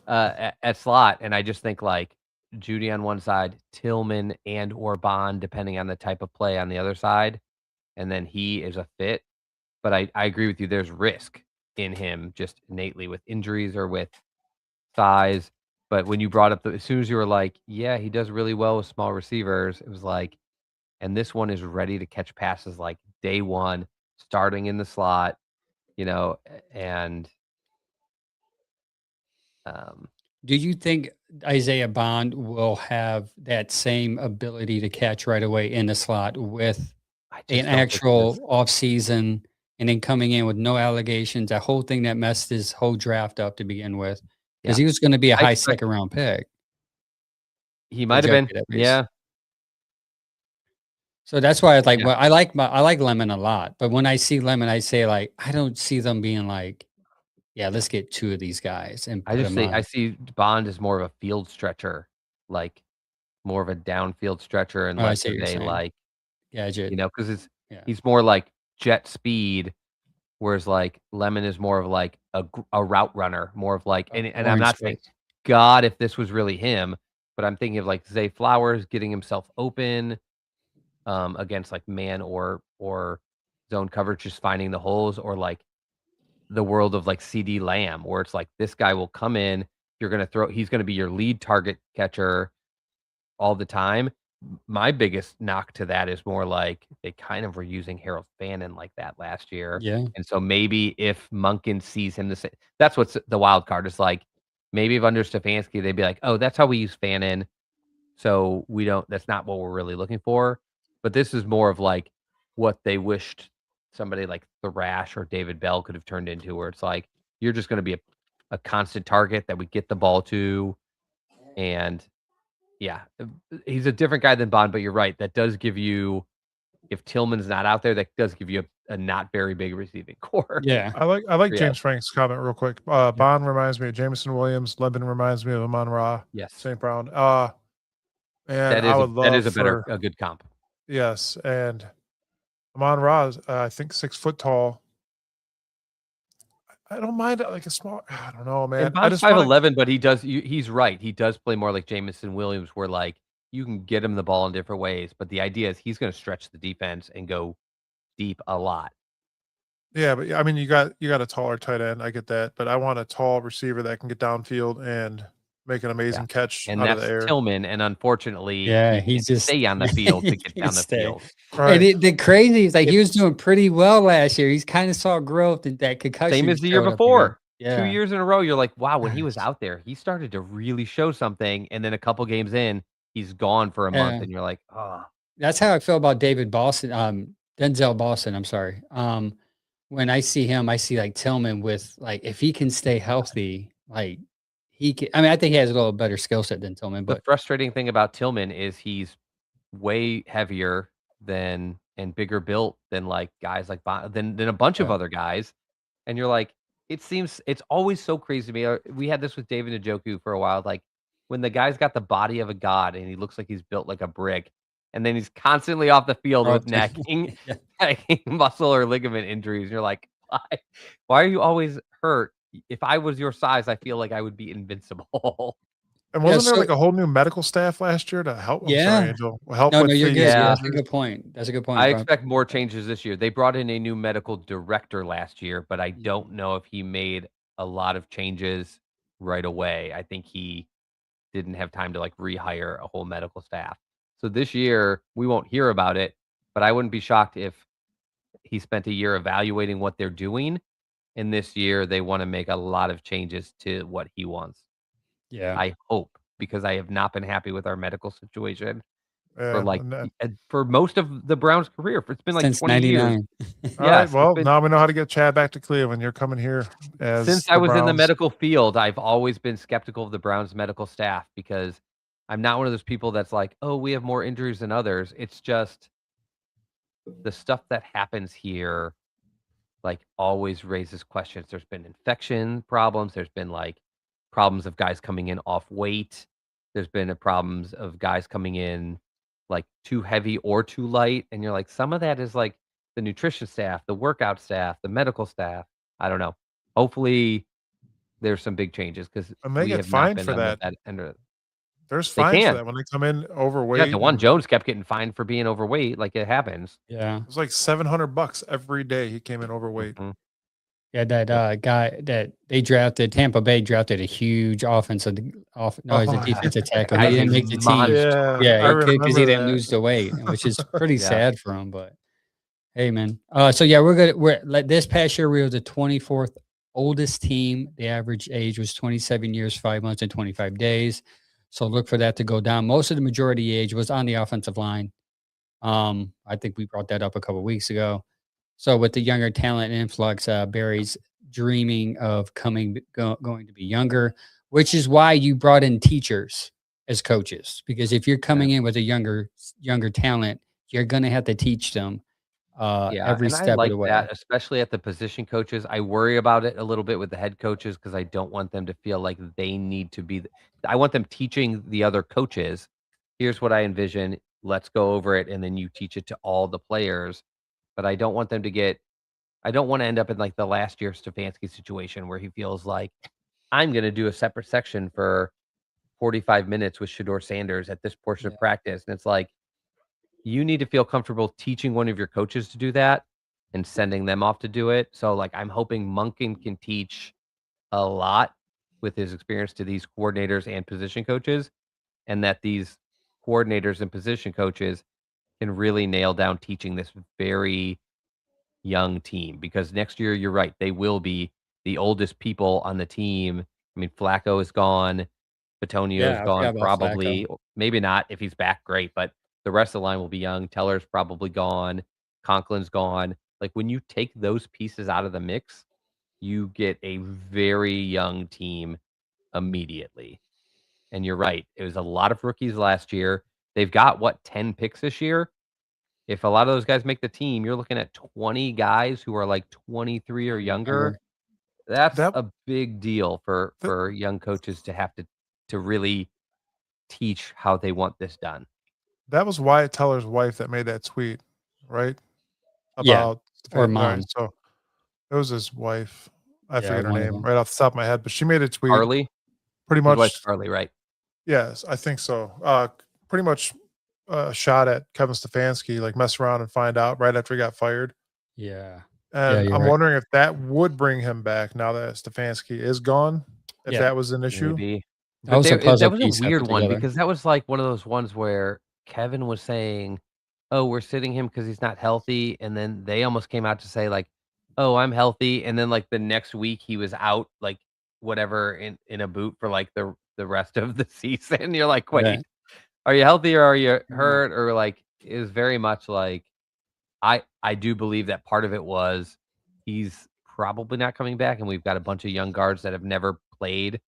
at slot, and I just think like Judy on one side, Tillman and or Bond, depending on the type of play on the other side, and then he is a fit. But I agree with you. There's risk in him just innately with injuries or with size. But when you brought up as soon as you were like, yeah, he does really well with small receivers, it was like, and this one is ready to catch passes like day one, starting in the slot, and um, Do you think Isaiah Bond will have that same ability to catch right away in the slot with I an just don't think he is. actual offseason and then coming in with no allegations, that whole thing that messed his whole draft up to begin with? Because Yeah, he was going to be a I high expect second round pick, he might have been. projected at least. Yeah, So that's why I like, yeah. well, I like Lemon a lot, but when I see Lemon, I say like, I don't see them being like, yeah, let's get two of these guys and I put just them say I on. see Bond as more of a field stretcher, like more of a downfield stretcher and Oh, I less see what of you're a saying. Gadget. because Yeah. he's more like jet speed, whereas like Lemon is more of like a route runner, more of like, and I'm Orange not saying space. God if this was really him, but I'm thinking of like Zay Flowers getting himself open against like man or zone coverage, just finding the holes, or like the world of like CD Lamb, where it's like this guy will come in, he's gonna be your lead target catcher all the time. My biggest knock to that is more like they kind of were using Harold Fannin like that last year. Yeah. And so maybe if Monken sees him the same, that's what's the wild card is like. Maybe if under Stefanski, they'd be like, oh, that's how we use Fannin. So that's not what we're really looking for. But this is more of like what they wished somebody like Thrash or David Bell could have turned into, where it's like, you're just going to be a constant target that we get the ball to. And yeah, he's a different guy than Bond, but you're right. That does give you, if Tillman's not out there, that does give you a not very big receiving core. Yeah. I like Yeah. James Frank's comment real quick. Bond reminds me of Jameson Williams. Lebanon reminds me of Amon Ra. Yes. St. Brown. And I would That love is for a good comp. yes, and Amon Ra is I think 6 foot tall. I don't mind like a small. I don't know, man. And I Bond's just want 5'11", but he's right. He does play more like Jameson Williams, where like you can get him the ball in different ways, but the idea is he's going to stretch the defense and go deep a lot. yeah, but I mean, you got a taller tight end. I get that, but I want a tall receiver that can get downfield and make an amazing catch And out of the that's air. Tillman, and unfortunately, Yeah. he He's can't just stay on the field to get he down can't the stay. field. Right. And the crazy is like he was doing pretty well last year. He's kind of saw growth in that concussion. Same as the year showed up again. before. 2 Yeah. years in a row, you're like, wow, when he was out there, he started to really show something, and then a couple games in, he's gone for a month, Yeah. and you're like, oh. That's how I feel about David Boston, Denzel Boston, I'm sorry. When I see him, I see like Tillman with like if he can stay healthy, like he can. I mean, I think he has a little better skill set than Tillman, The but frustrating thing about Tillman is he's way heavier than and bigger built than like guys like than a bunch of yeah, other guys, and you're like, it's always so crazy to me. We had this with David Njoku for a while, like when the guy's got the body of a god and he looks like he's built like a brick, and then he's constantly off the field with necking, yeah. necking muscle or ligament injuries. You're like, why are you always hurt? If I was your size, I feel like I would be invincible. And Yeah, wasn't there so like a whole new medical staff last year to help? I'm yeah. sorry, Angel. Help No, with no, you're these good. Yeah. That's a injuries? good point. That's a good point, I bro. expect more changes this year. They brought in a new medical director last year, but I Mm. don't know if he made a lot of changes right away. I think he didn't have time to like rehire a whole medical staff. So this year we won't hear about it, but I wouldn't be shocked if he spent a year evaluating what they're doing, and this year they want to make a lot of changes to what he wants. Yeah. I hope, because I have not been happy with our medical situation for Yeah. like for most of the Browns' career. It's been like Since 20 years. 99. All right. Yes, Well, now we know how to get Chad back to Cleveland. You're coming here as since I the was in the Browns. medical field, I've always been skeptical of the Browns medical staff, because I'm not one of those people that's like, oh, we have more injuries than others. It's just the stuff that happens here, like, always raises questions. There's been infection problems. There's been like problems of guys coming in off weight. There's been problems of guys coming in like too heavy or too light. And you're like, some of that is like the nutrition staff, the workout staff, the medical staff. I don't know. Hopefully there's some big changes, because And they we get have not fined been for on that. that end of it. There's They fines for can. that when they come in Yeah, overweight. DeJuan Jones kept getting fined for being overweight. Like it happens. Yeah. It was like $700 every day he came in overweight. Mhm. Yeah, that guy that they drafted, Tampa Bay drafted a huge offensive no, he's a Oh, defensive That tackle. He guy's didn't a make the team. monster. yeah, Yeah, I he could because remember he didn't that. lose the weight, which is pretty Yeah. sad for him. But hey, man. So yeah, we're like this past year we were the 24th oldest team. The average age was 27 years, 5 months, and 25 days. So look for that to go down. Most of the majority age was on the offensive line. I think we brought that up a couple weeks ago. So with the younger talent influx, Barry's dreaming of going to be younger, which is why you brought in teachers as coaches. Because if you're coming in with a younger talent, you're going to have to teach them Yeah, every and I step of like the way. that, especially at the position coaches. I worry about it a little bit with the head coaches because I don't want them to feel like they need to be. I want them teaching the other coaches. Here's what I envision. Let's go over it, and then you teach it to all the players. But I don't want them to get. I don't want to end up in like the last year Stefanski situation where he feels like I'm going to do a separate section for 45 minutes with Shador Sanders at this portion Yeah. of practice, and it's like you need to feel comfortable teaching one of your coaches to do that and sending them off to do it. So, like, I'm hoping Monken can teach a lot with his experience to these coordinators and position coaches, and that these coordinators and position coaches can really nail down teaching this very young team. Because next year, you're right, they will be the oldest people on the team. I mean, Flacco is gone. Batonio's Yeah, I gone forgot about Flacco. probably. Maybe not if he's back, great, but the rest of the line will be young. Teller's probably gone. Conklin's gone. Like, when you take those pieces out of the mix, you get a very young team immediately. And you're right. It was a lot of rookies last year. They've got, what, 10 picks this year? If a lot of those guys make the team, you're looking at 20 guys who are, like, 23 or younger. That's That a big deal for th- young coaches to have to really teach how they want this done. that was Wyatt Teller's wife that made that tweet, right? Yeah, About or all mom. right, so it was his wife. I Yeah, forget her one of name them. right off the top of my head, but she made a tweet Harley? pretty His wife's much. Harley, right? Yes, I think so. Pretty much a shot at Kevin Stefanski, like mess around and find out right after he got fired. Yeah. Yeah, And you're I'm right. wondering if that would bring him back now that Stefanski is gone. If Yeah. that was an issue. Maybe. That But was a there puzzle that was a piece I weird put one together. because that was like one of those ones where Kevin was saying, "Oh, we're sitting him because he's not healthy," and then they almost came out to say like, "Oh, I'm healthy," and then like the next week he was out like whatever in a boot for like the rest of the season. You're like, Yeah. "Wait, are you healthy or are you Yeah. hurt?" Or like it was very much like I do believe that part of it was he's probably not coming back, and we've got a bunch of young guards that have never played.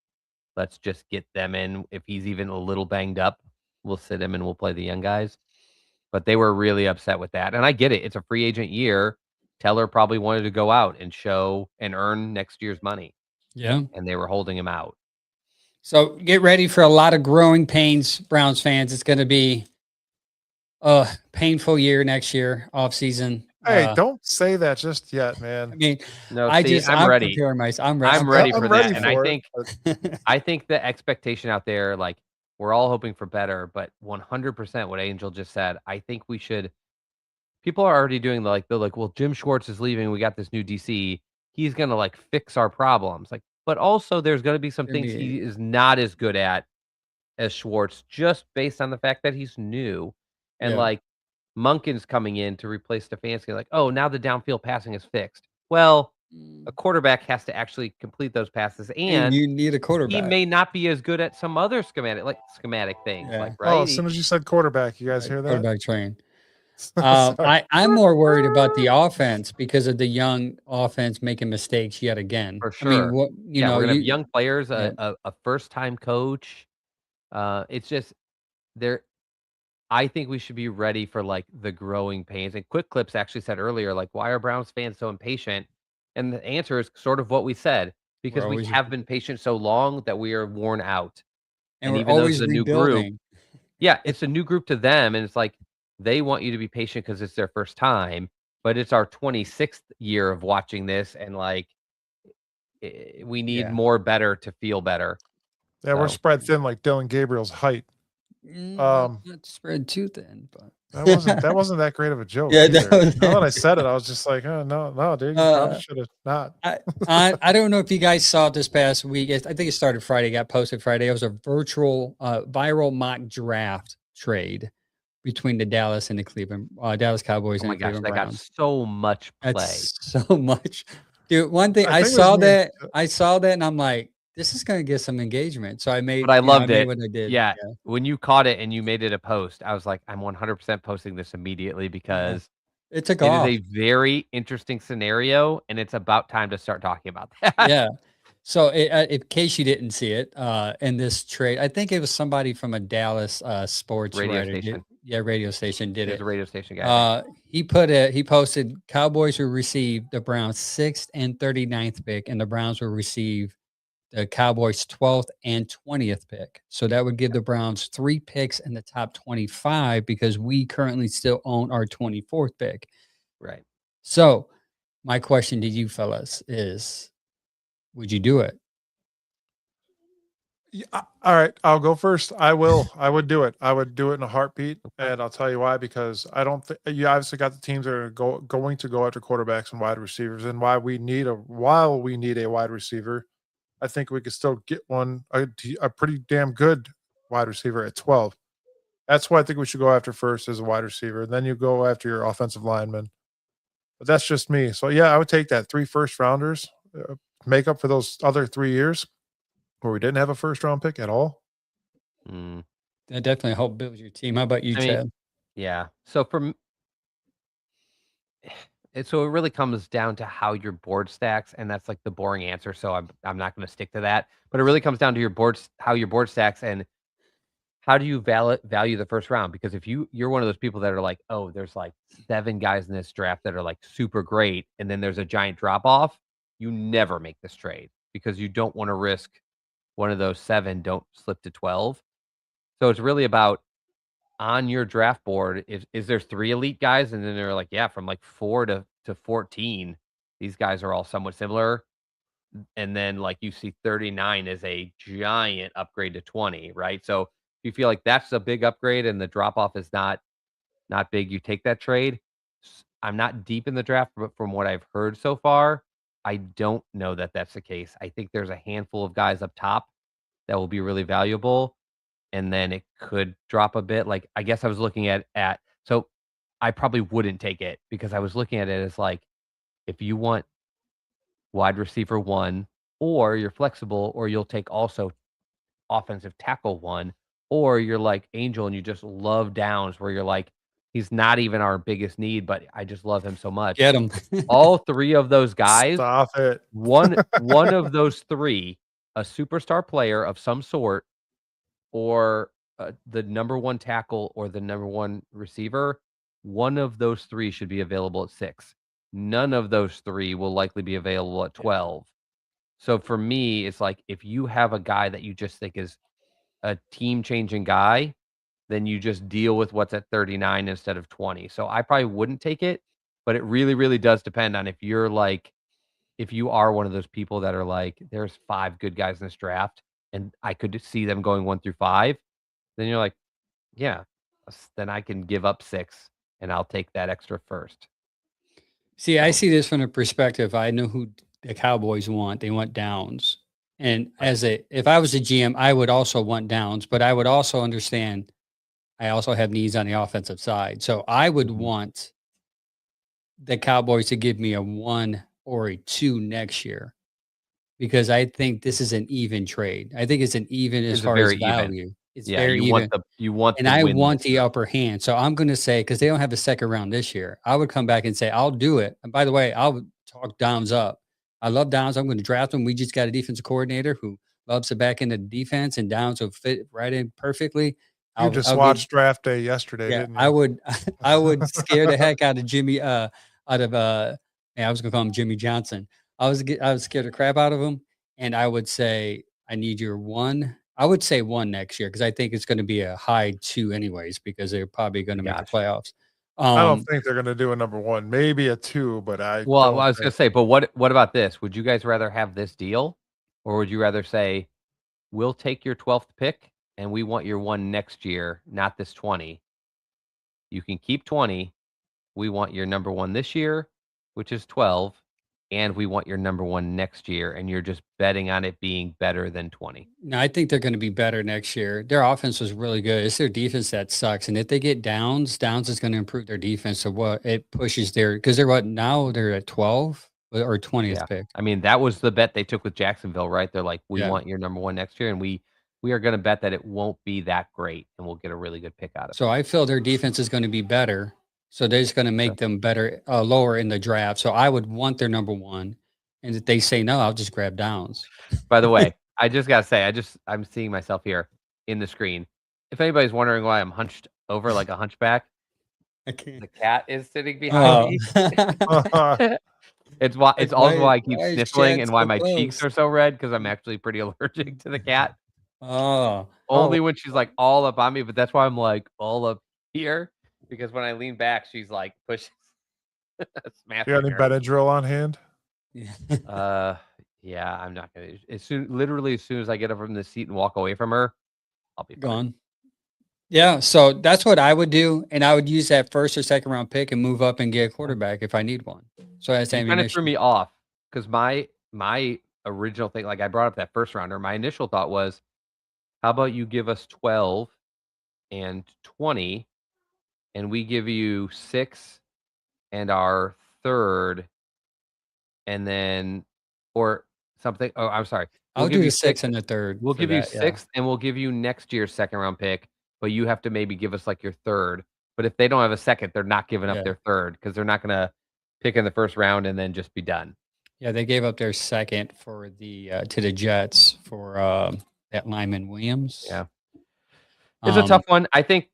Let's just get them in. If he's even a little banged up, we'll sit him and we'll play the young guys. But they were really upset with that. And I get it. It's a free agent year. Teller probably wanted to go out and show and earn next year's money, Yeah. and they were holding him out. So get ready for a lot of growing pains, Browns fans. It's going to be a painful year next year, off season. Hey, don't say that just yet, man. I mean, No, I'm ready. preparing myself. I'm I'm ready I'm for ready that. And I for it. think I think the expectation out there, like we're all hoping for better, but 100% what Angel just said, I think we should. People are already doing they're like, well, Jim Schwartz is leaving. We got this new DC. He's gonna like fix our problems. Like, but also there's gonna be some Gonna things be- he is not as good at as Schwartz, just based on the fact that he's new. And Yeah. like Monken's coming in to replace Stefanski. Like, oh, now the downfield passing is fixed. Well, a quarterback has to actually complete those passes, and and you need a he quarterback. may not be as good at some other schematic things, Yeah. like Oh, right. as soon as you said quarterback, you guys hear that? Quarterback train. Sorry. I'm more worried about the offense because of the young offense making mistakes yet again. For I mean, sure. what Yeah, we're gonna have you young players, yeah. a first time coach. It's just there. I think we should be ready for like the growing pains. And Quick Clips actually said earlier, like, why are Browns fans so impatient? And the answer is sort of what we said, We're because we always have been patient so long that we are worn out. and And we're even though it's always a new group, rebuilding. yeah, it's a new group to them. And it's like they want you to be patient because it's their first time, but it's our 26th year of watching this. And like we need Yeah. more better to feel better. Yeah, we're So spread thin like Dylan Gabriel's height. Not spread too thin, but That wasn't that great of a joke yeah, either. Now that I was. said it, I was just like, oh no, dude, you probably Uh, should have not. I don't know if you guys saw it this past week. I think it started Friday, got posted Friday. It was a virtual, viral mock draft trade between the Dallas and the Cleveland, Dallas Cowboys oh and my the gosh, Cleveland that got Browns. so much play. That's so much, dude. One thing I I think it was saw me and that, and I'm like, this is gonna get some engagement. So I But made, I I loved made it. what I did. Yeah. Yeah, When you caught it and you made it a post, I was like, I'm 100% posting this immediately yeah. because It took it is off. a very interesting scenario, and it's about time to start talking about that. Yeah. So, in case you didn't see it, in this trade, I think it was somebody from a Dallas sports Radio writer. station. Radio station did It was it. a radio station guy, I think. He posted Cowboys will receive the Browns 6th and 39th pick, and the Browns will receive the Cowboys 12th and 20th pick. So that would give the Browns 3 picks in the top 25 because we currently still own our 24th pick. Right. So my question to you fellas is, would you do it? Yeah, all right, I'll go first. I will. I would do it. I would do it in a heartbeat, and I'll tell you why. Because I don't think you obviously got the teams that are going to go after quarterbacks and wide receivers, and while we need a wide receiver, I think we could still get a pretty damn good wide receiver at 12. That's why I think we should go after first as a wide receiver. Then you go after your offensive lineman. But that's just me. So yeah, I would take that 3 first rounders, make up for those other 3 years where we didn't have a first round pick at all. Mm. That definitely helped build your team. How about you, I mean, Chad? yeah. So it really comes down to how your board stacks, and that's like the boring answer. So I'm not going to stick to that. But it really comes down to how your board stacks, and how do you value the first round? Because if you're one of those people that are like, oh, there's like 7 guys in this draft that are like super great, and then there's a giant drop off, you never make this trade because you don't want to risk one of those 7 don't slip to 12. So it's really about on your draft board, is there 3 elite guys, and then they're like, yeah, from like 4 to 14, these guys are all somewhat similar. And then like you see 39 as a giant upgrade to 20, right? So if you feel like that's a big upgrade and the drop off is not big, you take that trade. I'm not deep in the draft, but from what I've heard so far, I don't know that that's the case. I think there's a handful of guys up top that will be really valuable, and then it could drop a bit. Like, I guess I was looking at so I probably wouldn't take it because I was looking at it as like, if you want wide receiver 1, or you're flexible, or you'll take also offensive tackle 1, or you're like Angel and you just love Downs where you're like, he's not even our biggest need, but I just love him so much. Get him. All 3 of those guys, Stop it. one of those 3, a superstar player of some sort, or the number 1 tackle or the number 1 receiver, one of those 3 should be available at 6. None of those 3 will likely be available at 12. So for me, it's like if you have a guy that you just think is a team-changing guy, then you just deal with what's at 39 instead of 20. So I probably wouldn't take it, but it really, really does depend on if you are one of those people that are like, there's 5 good guys in this draft, and I could see them going 1 through 5, then you're like, yeah, then I can give up 6 and I'll take that extra first. See, I So, see this from the perspective. I know who the Cowboys want. They want Downs. And right. if I was a GM, I would also want Downs, but I would also understand I also have needs on the offensive side. So I would Mhm. want the Cowboys to give me a 1 or a 2 next year because I think this is an even trade. I think it's an even as It's far as very even. value. It's Yeah, very even. you want And the I win want this the year. upper hand. So I'm going to say, because they don't have a second round this year, I would come back and say, I'll do it. And by the way, I'll talk Downs up. I love Downs. I'm going to draft him. We just got a defensive coordinator who loves to back into defense, and Downs will fit right in perfectly. You just I'll give, watched draft day yesterday, yeah, didn't I you? would, I would scare the heck out of Jimmy, out of, yeah, I was going to call him Jimmy Johnson. I was scared the crap out of him. And I would say, I need your 1. I would say 1 next year because I think it's going to be a high 2 anyways because they're probably going to make the Gotcha. playoffs. I don't Um, think they're gonna do a number 1, maybe a 2, but I Well, don't I was gonna think. say, but what about this? Would you guys rather have this deal, or would you rather say we'll take your 12th pick and we want your one next year, not this 20. You can keep 20. We want your number one this year, which is 12, and we want your number one next year, and you're just betting on it being better than 20. No, I think they're going to be better next year. Their offense was really good. It's their defense that sucks. And if they get Downs is going to improve their defense. So what it pushes their because they're what now they're at 12 or 20th Yeah. pick. I mean, that was the bet they took with Jacksonville, right? They're like, we Yeah. want your number one next year, and we are going to bet that it won't be that great, and we'll get a really good pick out of it. So I feel their defense is going to be better. So they're just going to make them better, lower in the draft. So I would want their number one. And if they say no, I'll just grab Downs. By the way, I just gotta say, I'm seeing myself here in the screen. If anybody's wondering why I'm hunched over like a hunchback, I can't. the cat is sitting behind me. It's also why I keep why is sniffling Chad and why so my cheeks close? are so red because I'm actually pretty allergic to the cat. Oh, Only when she's like all up on me, but that's why I'm like all up here because when I lean back, she's like pushes, You smashing got any her. Benadryl on hand? yeah. Yeah, I'm not gonna. Literally, as soon as I get up from the seat and walk away from her, I'll be fine. Gone. Yeah, so that's what I would do, and I would use that first or second round pick and move up and get a quarterback if I need one. So that's You kind of threw ammunition. me off because my original thing, like I brought up that first rounder, my initial thought was, how about you give us 12 and 20, and we give you 6 and our third, and then or something. Oh, I'm sorry. We'll I'll give do you the 6 and the third. We'll for give you that, yeah. 6th, and we'll give you next year's second round pick, but you have to maybe give us like your third. But if they don't have a second, they're not giving Yeah. up their third because they're not gonna pick in the first round and then just be done. Yeah, they gave up their second for the to the Jets for that Lyman Williams. Yeah. It's a tough one. I think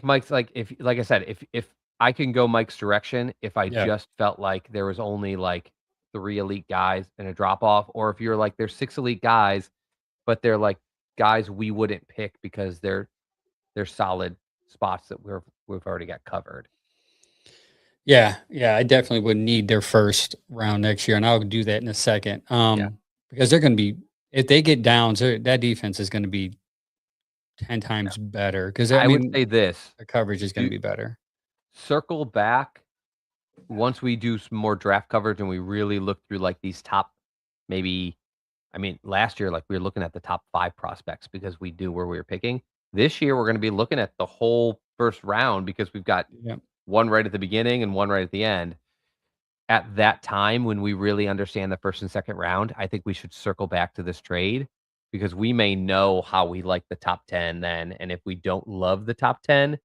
Mike's like I said, if I can go Mike's direction, if I Yeah. just felt like there was only like 3 elite guys and a drop off, or if you're like there's 6 elite guys, but they're like guys we wouldn't pick because they're solid spots that we've already got covered. Yeah, I definitely would need their first round next year, and I'll do that in a second. Because they're going to be if they get Downs, that defense is going to be 10 times better. Because I would say this: the coverage is going to be better. Circle back once we do some more draft coverage and we really look through like these top, maybe. I mean, last year, like we were looking at the top 5 prospects because we knew where we were picking. This year, we're going to be looking at the whole first round because we've got one right at the beginning and one right at the end. At that time, when we really understand the first and second round, I think we should circle back to this trade because we may know how we like the top 10 then. And if we don't love the top 10,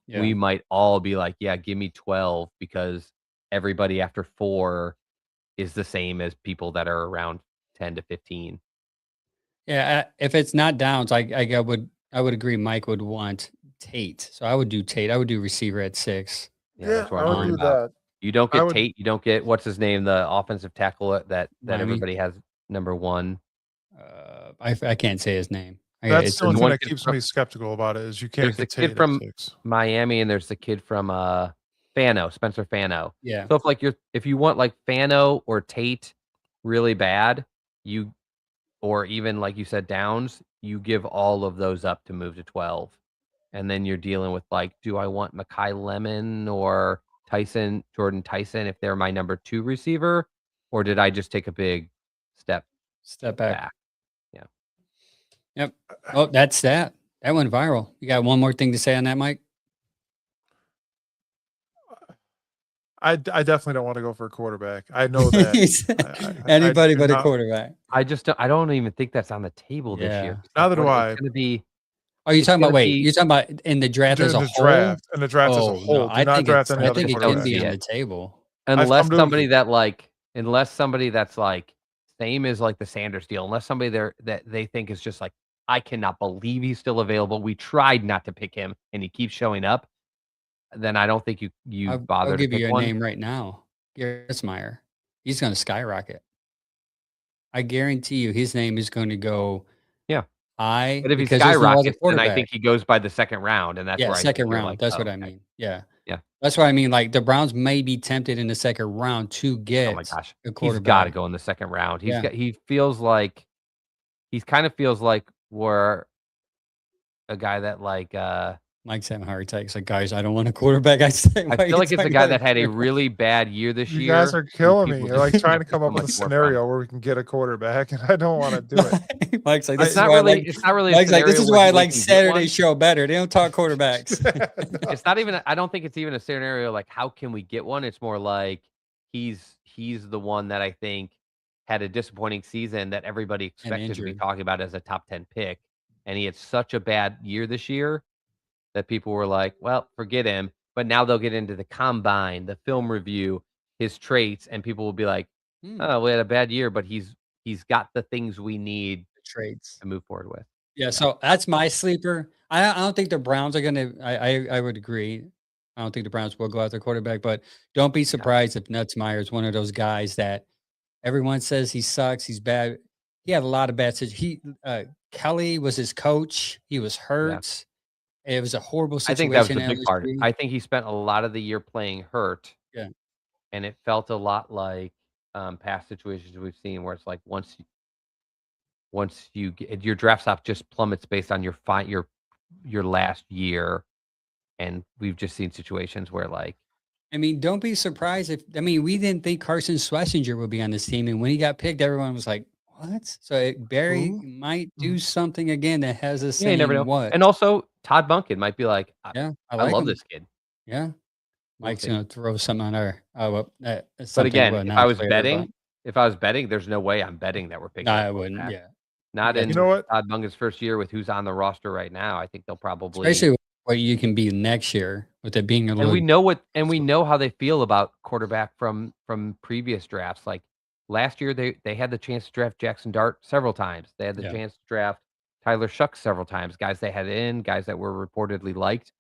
we might all be like, yeah, give me 12 because everybody after 4 is the same as people that are around 10 to 15. Yeah, if it's not Downs, I would agree. Mike would want Tate, so I would do Tate. I would do receiver at 6. Yeah, that's what I I'm would worried do about. that. You don't get Tate. You don't get what's his name, the offensive tackle that Miami. everybody has number 1. I can't say his name. That's the only thing one that kid keeps from- me skeptical about it is you can't There's the get kid Tate from at 6. Miami, and there's the kid from Spencer Fano. Yeah. So if you want like Fano or Tate really bad, or even like you said Downs, you give all of those up to move to 12, and then you're dealing with like, do I want Mekhi Lemon or Jordan Tyson if they're my number 2 receiver, or did I just take a big step back? Yeah. Yep. Oh, that's that. That went viral. You got one more thing to say on that, Mike? I definitely don't want to go for a quarterback. I know that. Anybody do but a not- quarterback. I don't even think that's on the table this year. Neither do I. It's going to be. Are you It's talking about? gonna Wait, be- you're talking about in the draft as a whole? In the draft as a Oh, whole. no, Do I not think draft it's, any I other think it can quarterback. be on Yeah. the table. Unless I'm somebody that's like same as like the Sanders deal, unless somebody there that they think is just like, I cannot believe he's still available. We tried not to pick him and he keeps showing up. Then I don't think you bother I'll to give pick you a one. name right now. Garrettmeyer. He's going to skyrocket. I guarantee you his name is going to go high. But if he because there's no other skyrockets, then I quarterback. think he goes by the second round, and that's where I second think you're round. like, That's oh, what I okay. mean. Yeah. Yeah. That's what I mean. Like the Browns may be tempted in the second round to get Oh my gosh, a he's quarterback. got to go in the second round. Yeah. He feels like He kind of feels like we're a guy that like Mike's having heart attacks. Like, guys, I don't want a quarterback. I say, I feel like it's a guy that had a really bad year this You year. guys are and killing me. people You're like just trying to expect come so up with a much more from scenario him. where we can get a quarterback, and I don't want to do it. Mike's like, this It's is not why I really. like. It's not really. A Mike's like, this scenario is where why I we like can get Saturday one. show better. They don't talk quarterbacks. No. It's not even. I don't think it's even a scenario like how can we get one. It's more like he's the one that I think had a disappointing season that everybody expected to be injured. talking about as a top 10 pick, and he had such a bad year this year that people were like, well, forget him. But now they'll get into the combine, the film review, his traits, and people will be like, oh, we had a bad year, but he's got the things we need Traits. to move forward with. Yeah, so that's my sleeper. I don't think the Browns are gonna. I would agree. I don't think the Browns will go out their quarterback, but don't be surprised if Nutzmeyer is one of those guys that everyone says he sucks. He's bad. He had a lot of bad situations. Kelly was his coach. He was Yeah. hurt. It was a horrible I think that was situation the at big part. LSU. I think he spent a lot of the year playing hurt. Yeah. And it felt a lot like past situations we've seen where it's like once you get your draft stock just plummets based on your last year, and we've just seen situations where like I mean, don't be surprised if we didn't think Carson Schlesinger would be on this team, and when he got picked, everyone was like, "What?" So Barry Who? might do something again that has us you never know. saying, "What?" And also Todd Monken might be like, Yeah, I I like love him. this kid. Yeah, We'll Mike's see. gonna throw something on our. Oh well, that's But something again, we'll if I announce was later. betting, there's no way I'm betting that we're But picking. I a wouldn't. quarterback. Yeah, Not Yeah, in You know what? Todd Monken's first year with who's on the roster right now. I think they'll probably especially with what you can be next year with it being a and little. we know how they feel about quarterback from previous drafts. Like last year, they had the chance to draft Jackson Dart several times. They had the Yeah. chance to draft Tyler Shucks several times. Guys they had in, guys that were reportedly liked,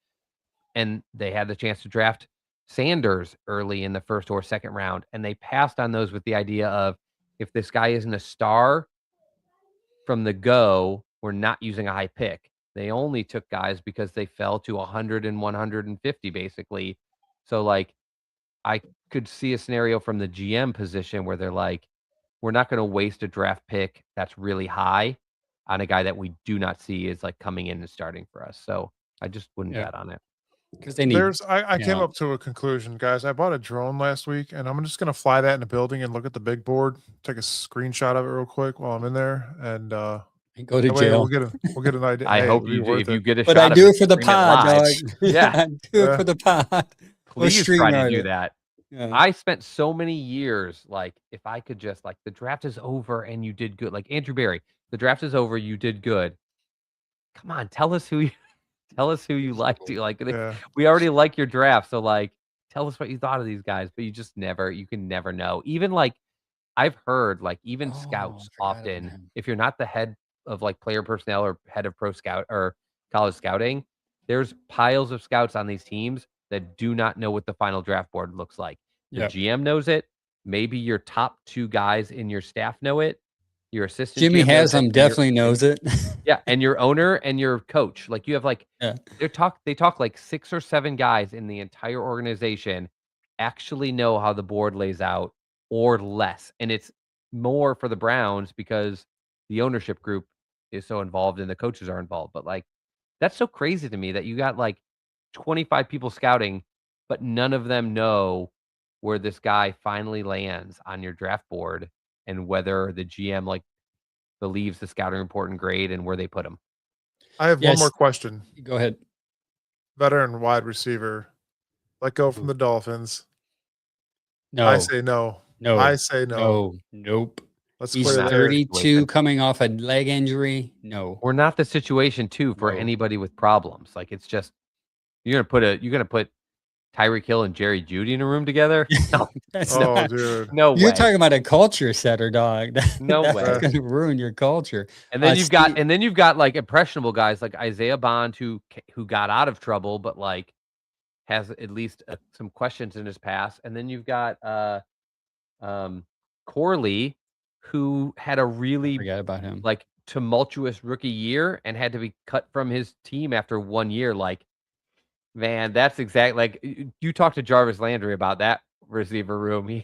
and they had the chance to draft Sanders early in the first or second round, and they passed on those with the idea of if this guy isn't a star from the go, we're not using a high pick. They only took guys because they fell to 100 and 150 basically. So like I could see a scenario from the GM position where they're like, we're not going to waste a draft pick that's really high on a guy that we do not see is like coming in and starting for us. So I just wouldn't Yeah. bet on it. Because they need. I came know. up to a conclusion, guys. I bought a drone last week, and I'm just gonna fly that in the building and look at the big board, take a screenshot of it real quick while I'm in there, and Go to that way jail. we'll get an idea. I Hey, hope it'll be you do. worth If you it. get a But shot I of do it, it for the stream it pod, dog. live. Yeah. I do Yeah. it for the pod. We'll Please try to StreamYard do it. that. Yeah. I spent so many years, like, if I could just, like, the draft is over and you did good. Like Andrew Berry, the draft is over, you did good. Come on, tell us who you like. Yeah. We already like your draft, so like, tell us what you thought of these guys. But you can never know. Even like, I've heard like even Oh, scouts I forgot about often, him. if you're not the head of like player personnel or head of pro scout or college scouting, there's piles of scouts on these teams that do not know what the final draft board looks like. The Yep. GM knows it. Maybe your top two guys in your staff know it. Your assistant Jimmy GM knows it, Haslam and your- definitely knows it. yeah, and your owner and your coach. Like you have like Yeah. they talk like 6 or 7 guys in the entire organization actually know how the board lays out or less. And it's more for the Browns because the ownership group is so involved and the coaches are involved. But like that's so crazy to me that you got like 25 people scouting, but none of them know where this guy finally lands on your draft board and whether the GM like believes the scouting report and grade and where they put him. I have one Yes. more question. Go ahead. Veteran wide receiver, let go from the Dolphins. No. I say no. no. I say no. No. Nope. Let's He's clear the air. 32, situation. coming off a leg injury. No. We're not the situation too for No. anybody with problems. Like it's just you're gonna put Tyreek Hill and Jerry Judy in a room together. No, That's Oh, not. dude. no You're way. talking about a culture setter, dog. No That's way. going to ruin your culture. And then Steve- you've got like impressionable guys like Isaiah Bond who got out of trouble but like has at least some questions in his past. And then you've got Corley who had a really forget about him. like tumultuous rookie year and had to be cut from his team after 1 year. Like, man, that's exactly like you talked to Jarvis Landry about that receiver room.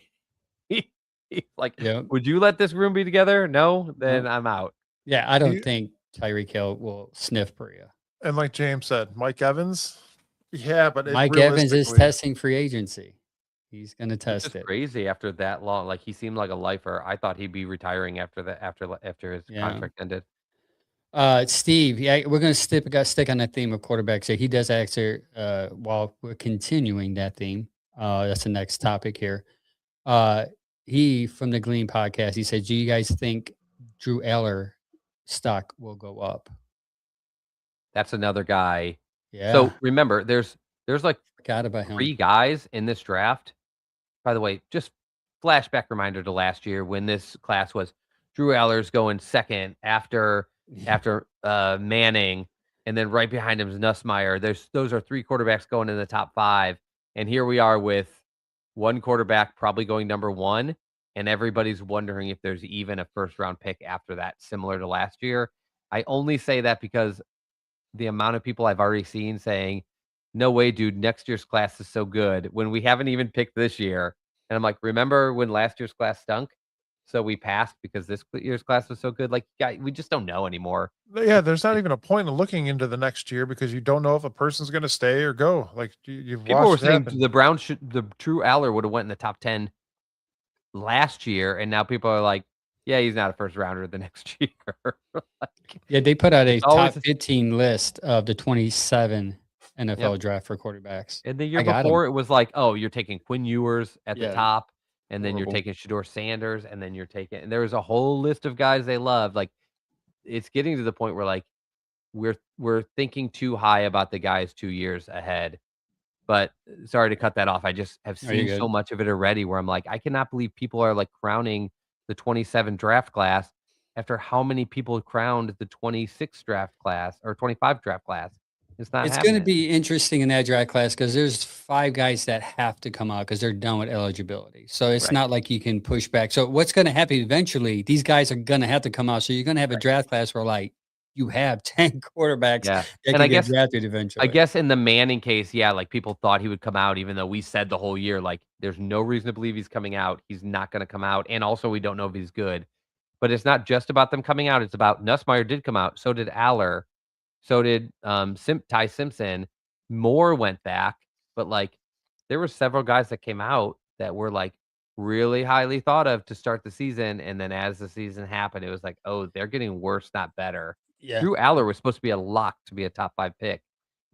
He's like, Yep. would you let this room be together? No, then I'm out. Yeah, I don't He- think Tyreek Hill will sniff Perea. And like James said, Mike Evans. Yeah, but Mike Evans is realistically, testing free agency. He's going to Which test is it. crazy after that long. Like he seemed like a lifer. I thought he'd be retiring after that after his Yeah. contract ended. Steve, yeah, we're going to stick on that theme of quarterbacks. So he does answer while we're continuing that theme. That's the next topic here. He from the Glean podcast, he said, "Do you guys think Drew Eller stock will go up?" That's another guy. Yeah, So remember, there's like forgot about him. 3 guys in this draft. By the way, just flashback reminder to last year when this class was Drew Aller's going second after Manning, and then right behind him is Nussmeier. Those are 3 quarterbacks going in the top 5, and here we are with 1 quarterback probably going number 1, and everybody's wondering if there's even a first round pick after that, similar to last year. I only say that because the amount of people I've already seen saying, "No way, dude, next year's class is so good," when we haven't even picked this year. And I'm like, "Remember when last year's class stunk? So we passed because this year's class was so good?" Like, guy, we just don't know anymore. yeah, there's not even a point in looking into the next year because you don't know if a person's going to stay or go. Like you've People were watched it saying happen. the Browns the Drew Aller would have went in the top 10 last year, and now people are like, "Yeah, he's not a first rounder the next year." Like, Yeah, they put out a it's always top 15 list of the 27 NFL Yep. draft for quarterbacks. And the year I got him. before, it was like, oh, you're taking Quinn Ewers at the Yeah. top, and then you're Horrible. taking Shador Sanders, and then you're taking and there was a whole list of guys they loved. Like, it's getting to the point where, like, we're thinking too high about the guys 2 years ahead. But sorry to cut that off. I just have Are you seen so good? much of it already where I'm like, I cannot believe people are, like, crowning the 27 draft class after how many people crowned the 26 draft class or 25 draft class. It's not It's going to happening. be interesting in that draft class because there's 5 guys that have to come out because they're done with eligibility. So it's Right. not like you can push back. So what's going to happen eventually? These guys are going to have to come out. So you're going to have a Right. draft class where like you have 10 quarterbacks Yeah. that And can get drafted I eventually. guess in the Manning case, yeah, like people thought he would come out, even though we said the whole year, like, there's no reason to believe he's coming out. He's not going to come out. And also, we don't know if he's good. But it's not just about them coming out. It's about Nussmeier did come out. So did Aller. So did Ty Simpson. Moore went back. But like, there were several guys that came out that were like really highly thought of to start the season. And then as the season happened, it was like, oh, they're getting worse, not better. Yeah. Drew Aller was supposed to be a lock to be a top 5 pick.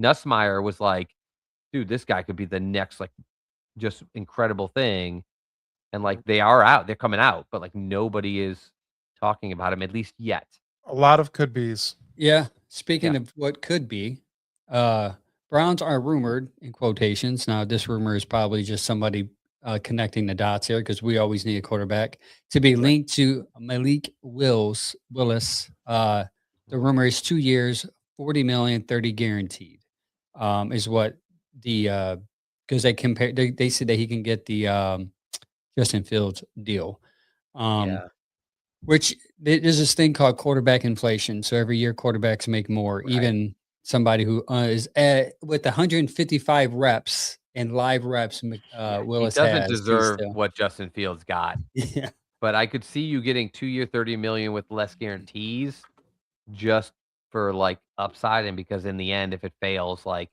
Nussmeier was like, dude, this guy could be the next, like, just incredible thing. And like, they are out, they're coming out, but like, nobody is talking about him, at least yet. A lot of could be's. Yeah. Speaking Yeah. of what could be, Browns are rumored in quotations. Now, this rumor is probably just somebody connecting the dots here because we always need a quarterback to be linked to Malik Willis. The rumor is 2 years, 40 million, 30 guaranteed. Is what the because they said that he can get the Justin Fields deal. Yeah. Which there's this thing called quarterback inflation. So every year quarterbacks make more. Right. Even somebody who is with 155 reps and live reps, He Willis doesn't has. deserve what Justin Fields got, Yeah. but I could see you getting 2-year, 30 million with less guarantees just for like upside. And because in the end, if it fails, like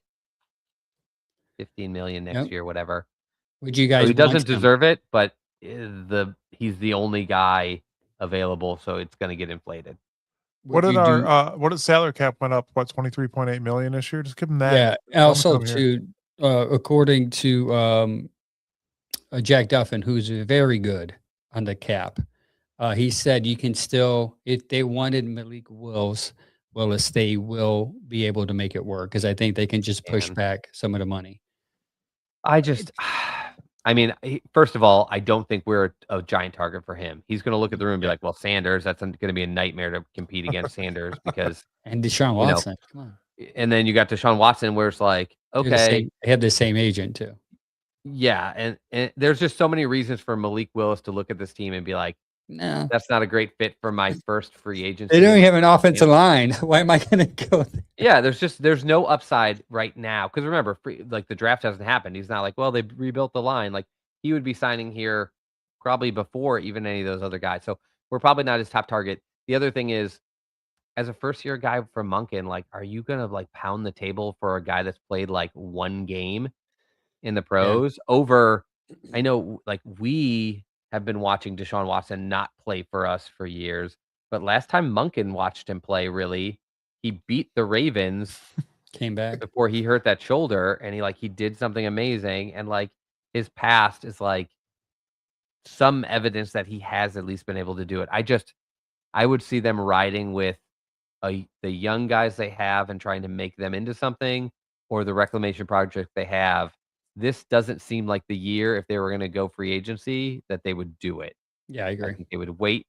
15 million next Yep. year, whatever. Would you So guys he doesn't want him? deserve it, but he's the only guy available, so it's gonna get inflated. What Would did you do? what did salary cap went up? What 23.8 million this year? Just give him that. Yeah. Let him Also, come here. according to Jack Duffin, who's very good on the cap, he said you can still, if they wanted Malik Willis, they will be able to make it work because I think they can just push And back some of the money. I just, I mean, first of all, I don't think we're a giant target for him. He's gonna look at the room and be Yeah. like, "Well, Sanders, that's gonna be a nightmare to compete against Sanders because And Deshaun you know." Watson, come on, And then you got Deshaun Watson, where it's like, they're the okay, same. They have the same agent too. yeah, and there's just so many reasons for Malik Willis to look at this team and be like, No, "That's not a great fit for my first free agency." they don't even have an You know? offensive line. Why am I going to go there? Yeah, there's no upside right now because remember, like the draft hasn't happened. He's not like, well, they rebuilt the line. Like he would be signing here probably before even any of those other guys. So we're probably not his top target. The other thing is as a first-year guy from Monken, like, are you gonna, like, pound the table for a guy that's played, like, 1 game in the pros over I know, like, we have been watching Deshaun Watson not play for us for years, but last time Monken watched him play, really, he beat the Ravens Came back. before he hurt that shoulder, and he did something amazing, and, like, his past is, like, some evidence that he has at least been able to do it. I would see them riding with the young guys they have and trying to make them into something, or the reclamation project they have. This doesn't seem like the year if they were gonna go free agency that they would do it. Yeah, I I agree. think they would wait.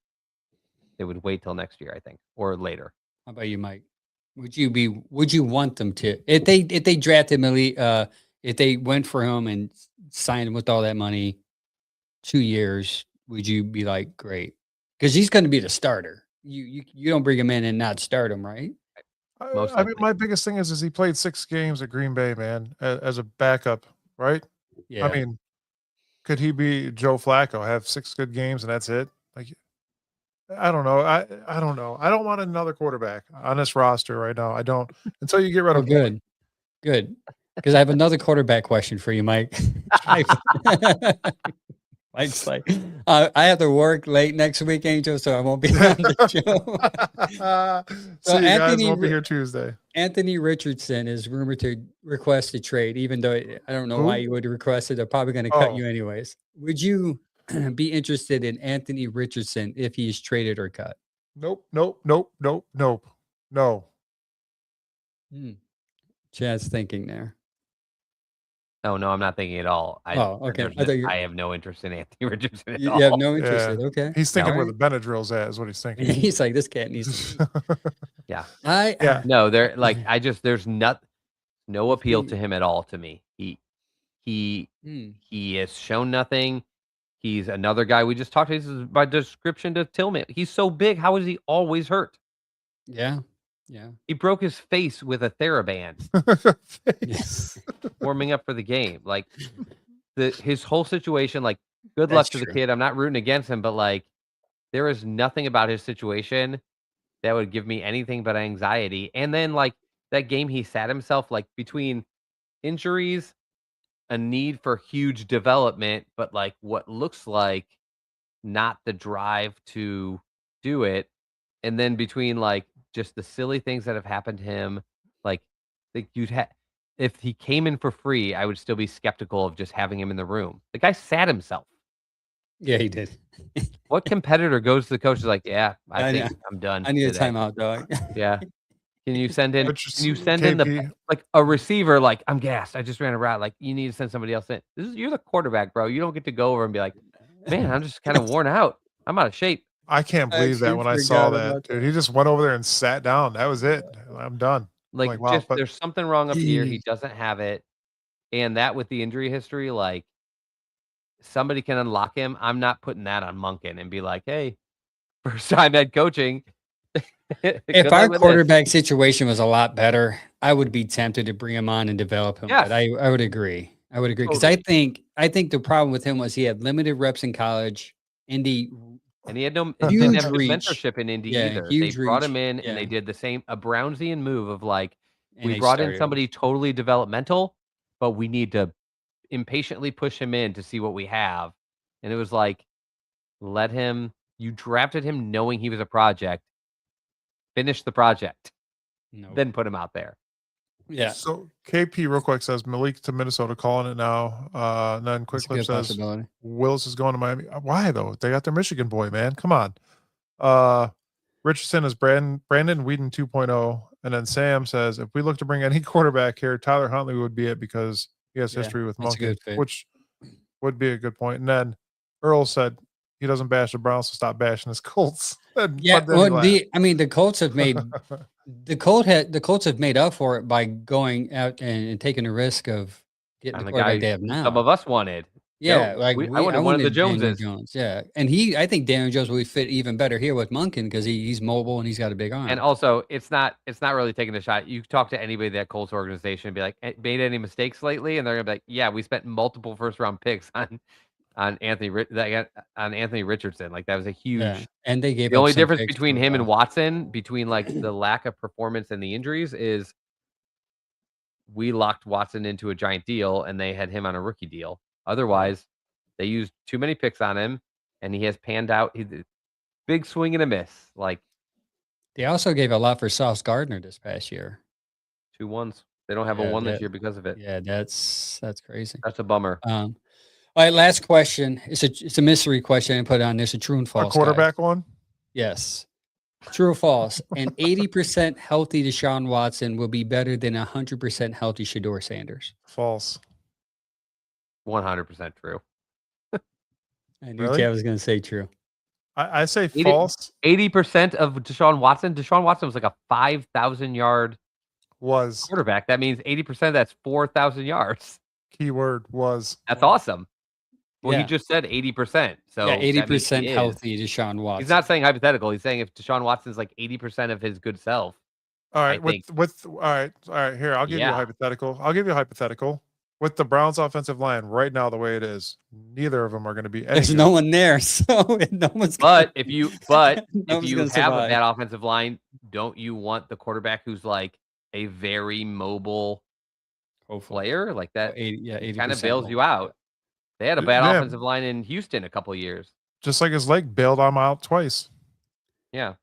They would wait till next year, I think, or later. How about you, Mike? Would you want them to if they drafted Millie if they went for him and signed him with all that money 2 years, would you be like, great? Because he's gonna be the starter. You don't bring him in and not start him, right? Most I mean, likely. my biggest thing is he played 6 games at Green Bay, man, as a backup, right? Yeah. I mean, could he be Joe Flacco, have 6 good games and that's it? Like, I don't know. I don't know. I don't want another quarterback on this roster right now. I don't until you get rid Oh, of good. Good. Because I have another quarterback question for you, Mike. Mike's like, I have to work late next week, Angel, so I won't be on the show. See you guys. Anthony Won't be here Tuesday. Anthony Richardson is rumored to request a trade, even though I don't know Who? why you would request it. They're probably going to cut Oh. you anyways. Would you be interested in Anthony Richardson if he is traded or cut? Nope. Nope. Nope. Nope. Nope. No. Chad's thinking there. Oh, no, I'm not thinking at all. Oh, okay. There's I thought you- I have no interest in Anthony Richardson at You all. have no interest Yeah. in okay. He's thinking All where right. the Benadryl's at is what he's thinking. He's like, this cat needs to Yeah. Yeah. No, they're like there's no appeal to him at all to me. He has shown nothing. He's another guy we just talked to. This is by description to Tillman. He's so big. How is he always hurt? Yeah. Yeah. He broke his face with a TheraBand Yes. warming up for the game. Like his whole situation, like good That's luck to the true. kid. I'm not rooting against him, but like there is nothing about his situation that would give me anything but anxiety. And then like that game he sat himself like between injuries, a need for huge development, but like what looks like not the drive to do it. And then between like just the silly things that have happened to him, like if he came in for free, I would still be skeptical of just having him in the room. The guy sat himself. Yeah, he did. What competitor goes to the coach is like, yeah, I I think know. I'm done. I need a today." timeout, dog. Yeah. Can you send in? Which Can you is send in KP. like a receiver? Like I'm gassed. I just ran a route. Like you need to send somebody else in. You're the quarterback, bro. You don't get to go over and be like, man, I'm just kind of worn out. I'm out of shape. I can't believe that actually when I saw forgot that, about dude. He just went over there and sat down. That was it. I'm done. Like, wow, just but there's something wrong up here. He Jeez. doesn't have it, and that with the injury history, like somebody can unlock him. I'm not putting that on Monken and be like, hey, first time head coaching. Good If luck our with this. quarterback situation was a lot better, I would be tempted to bring him on and develop him. Yes. But I would agree. I would agree because Totally. I think the problem with him was he had limited reps in college. Indy, And he had no Huge didn't have good reach. mentorship in Indy Yeah, either. They huge brought reach. him in and they Yeah. did the same a Brownsian move of like and we they brought in started. somebody totally developmental, but we need to impatiently push him in to see what we have. And it was like, you drafted him knowing he was a project, finish the project, Nope. then put him out there. Yeah, So KP real quick says Malik to Minnesota, calling it now. And then Quick it's a Clip good says possibility. Willis is going to Miami. Why though? They got their Michigan boy, man. Come on. Richardson is Brandon Whedon 2.0. And then Sam says if we look to bring any quarterback here, Tyler Huntley would be it because he has Yeah, history with that's a Monken, good fit. which would be a good point. And then Earl said he doesn't bash the Browns, so stop bashing his Colts. Yeah, But then he well, laughed. the Colts have made the Colts have made up for it by going out and taking the risk of getting And the the quarterback guy they have now. some of us wanted. Yeah, Jones. like I wanted one of the Daniel Joneses. Jones. Yeah, and I think Daniel Jones would fit even better here with Monken because he's mobile and he's got a big arm. And also, it's not really taking a shot. You talk to anybody at that Colts organization and be like, made any mistakes lately? And they're gonna be like, yeah, we spent multiple first round picks on on Anthony Richardson. Like that was a huge. Yeah, and they gave The up only some difference picks between for, him and Watson, between like the lack of performance and the injuries, is we locked Watson into a giant deal and they had him on a rookie deal. Otherwise, they used too many picks on him, and he has panned out. He's a big swing and a miss, like they also gave a lot for Sauce Gardner this past year. 2 1s. They don't have a Yeah, 1 this that year because of it. yeah, that's crazy. That's a bummer. All right, last question. It's a mystery question I put on this. A true and A false. quarterback Guys. one. Yes. True or false? An 80% healthy Deshaun Watson will be better than 100% healthy Shador Sanders. False. 100% true. I knew Really? Chad was going to say true. I say 80 false. 80% of Deshaun Watson. Deshaun Watson was like a 5,000 yard Was quarterback. That means 80% of that's 4,000 yards. keyword was. That's awesome. Well, he Yeah. just said 80%. So Yeah, that means 80% he is. healthy Deshaun Watson. He's not saying hypothetical. He's saying if Deshaun Watson's like 80% of his good self. All I right, think- all right. Here, I'll give you a Yeah. hypothetical. I'll give you a hypothetical. With the Browns' offensive line right now, the way it is, neither of them are going to be any There's good. no one there, so no one's. But if you no have one's a gonna survive. bad offensive line, don't you want the quarterback who's like a very mobile Hopefully. player like that? 80% Kind of bails you mobile. out. They had a bad Yeah. offensive line in Houston a couple years. Just like his leg bailed him out twice. Yeah.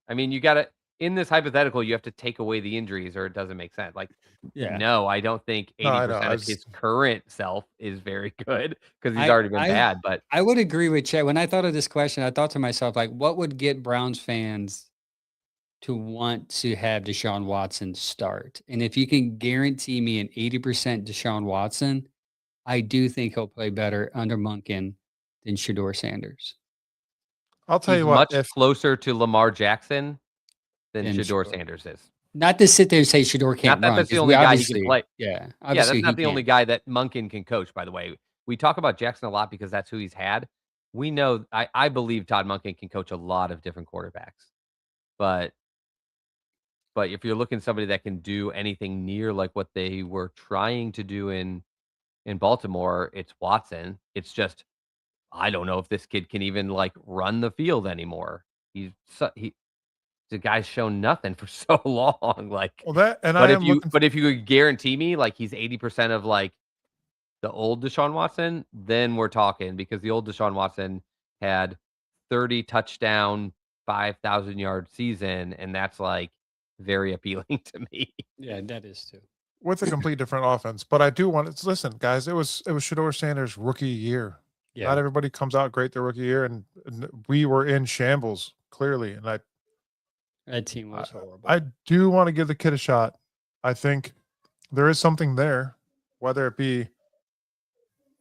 I mean, you got to, in this hypothetical, you have to take away the injuries or it doesn't make sense. Like, Yeah. no, I don't think 80% No, I know. of his current self is very good because he's I- already been I- bad. But I would agree with Chad. When I thought of this question, I thought to myself, like, what would get Browns fans to want to have Deshaun Watson start? And if you can guarantee me an 80% Deshaun Watson, I do think he'll play better under Monken than Shador Sanders. I'll tell he's you what. much If closer to Lamar Jackson than Than Shador Shador. Sanders is. Not to sit there and say Shador can't Not that run. that's the 'cause only we guy he can obviously- play. Yeah, Yeah, obviously that's not he the only can't. guy that Monken can coach, by the way. We talk about Jackson a lot because that's who he's had. We know, I believe Todd Monken can coach a lot of different quarterbacks. But if you're looking at somebody that can do anything near like what they were trying to do in Baltimore, it's Watson. It's just, I don't know if this kid can even like run the field anymore. The guy's shown nothing for so long. Like, well, that and but I if am you looking. but if you could guarantee me like he's 80% of like the old Deshaun Watson, then we're talking, because the old Deshaun Watson had 30 touchdown, 5,000 yard season, and that's like very appealing to me. Yeah, that is too. With a complete different offense. But I do want to listen, guys. It was Shador Sanders' rookie year. Yeah. Not everybody comes out great their rookie year, and we were in shambles clearly. And That team was horrible. I do want to give the kid a shot. I think there is something there, whether it be,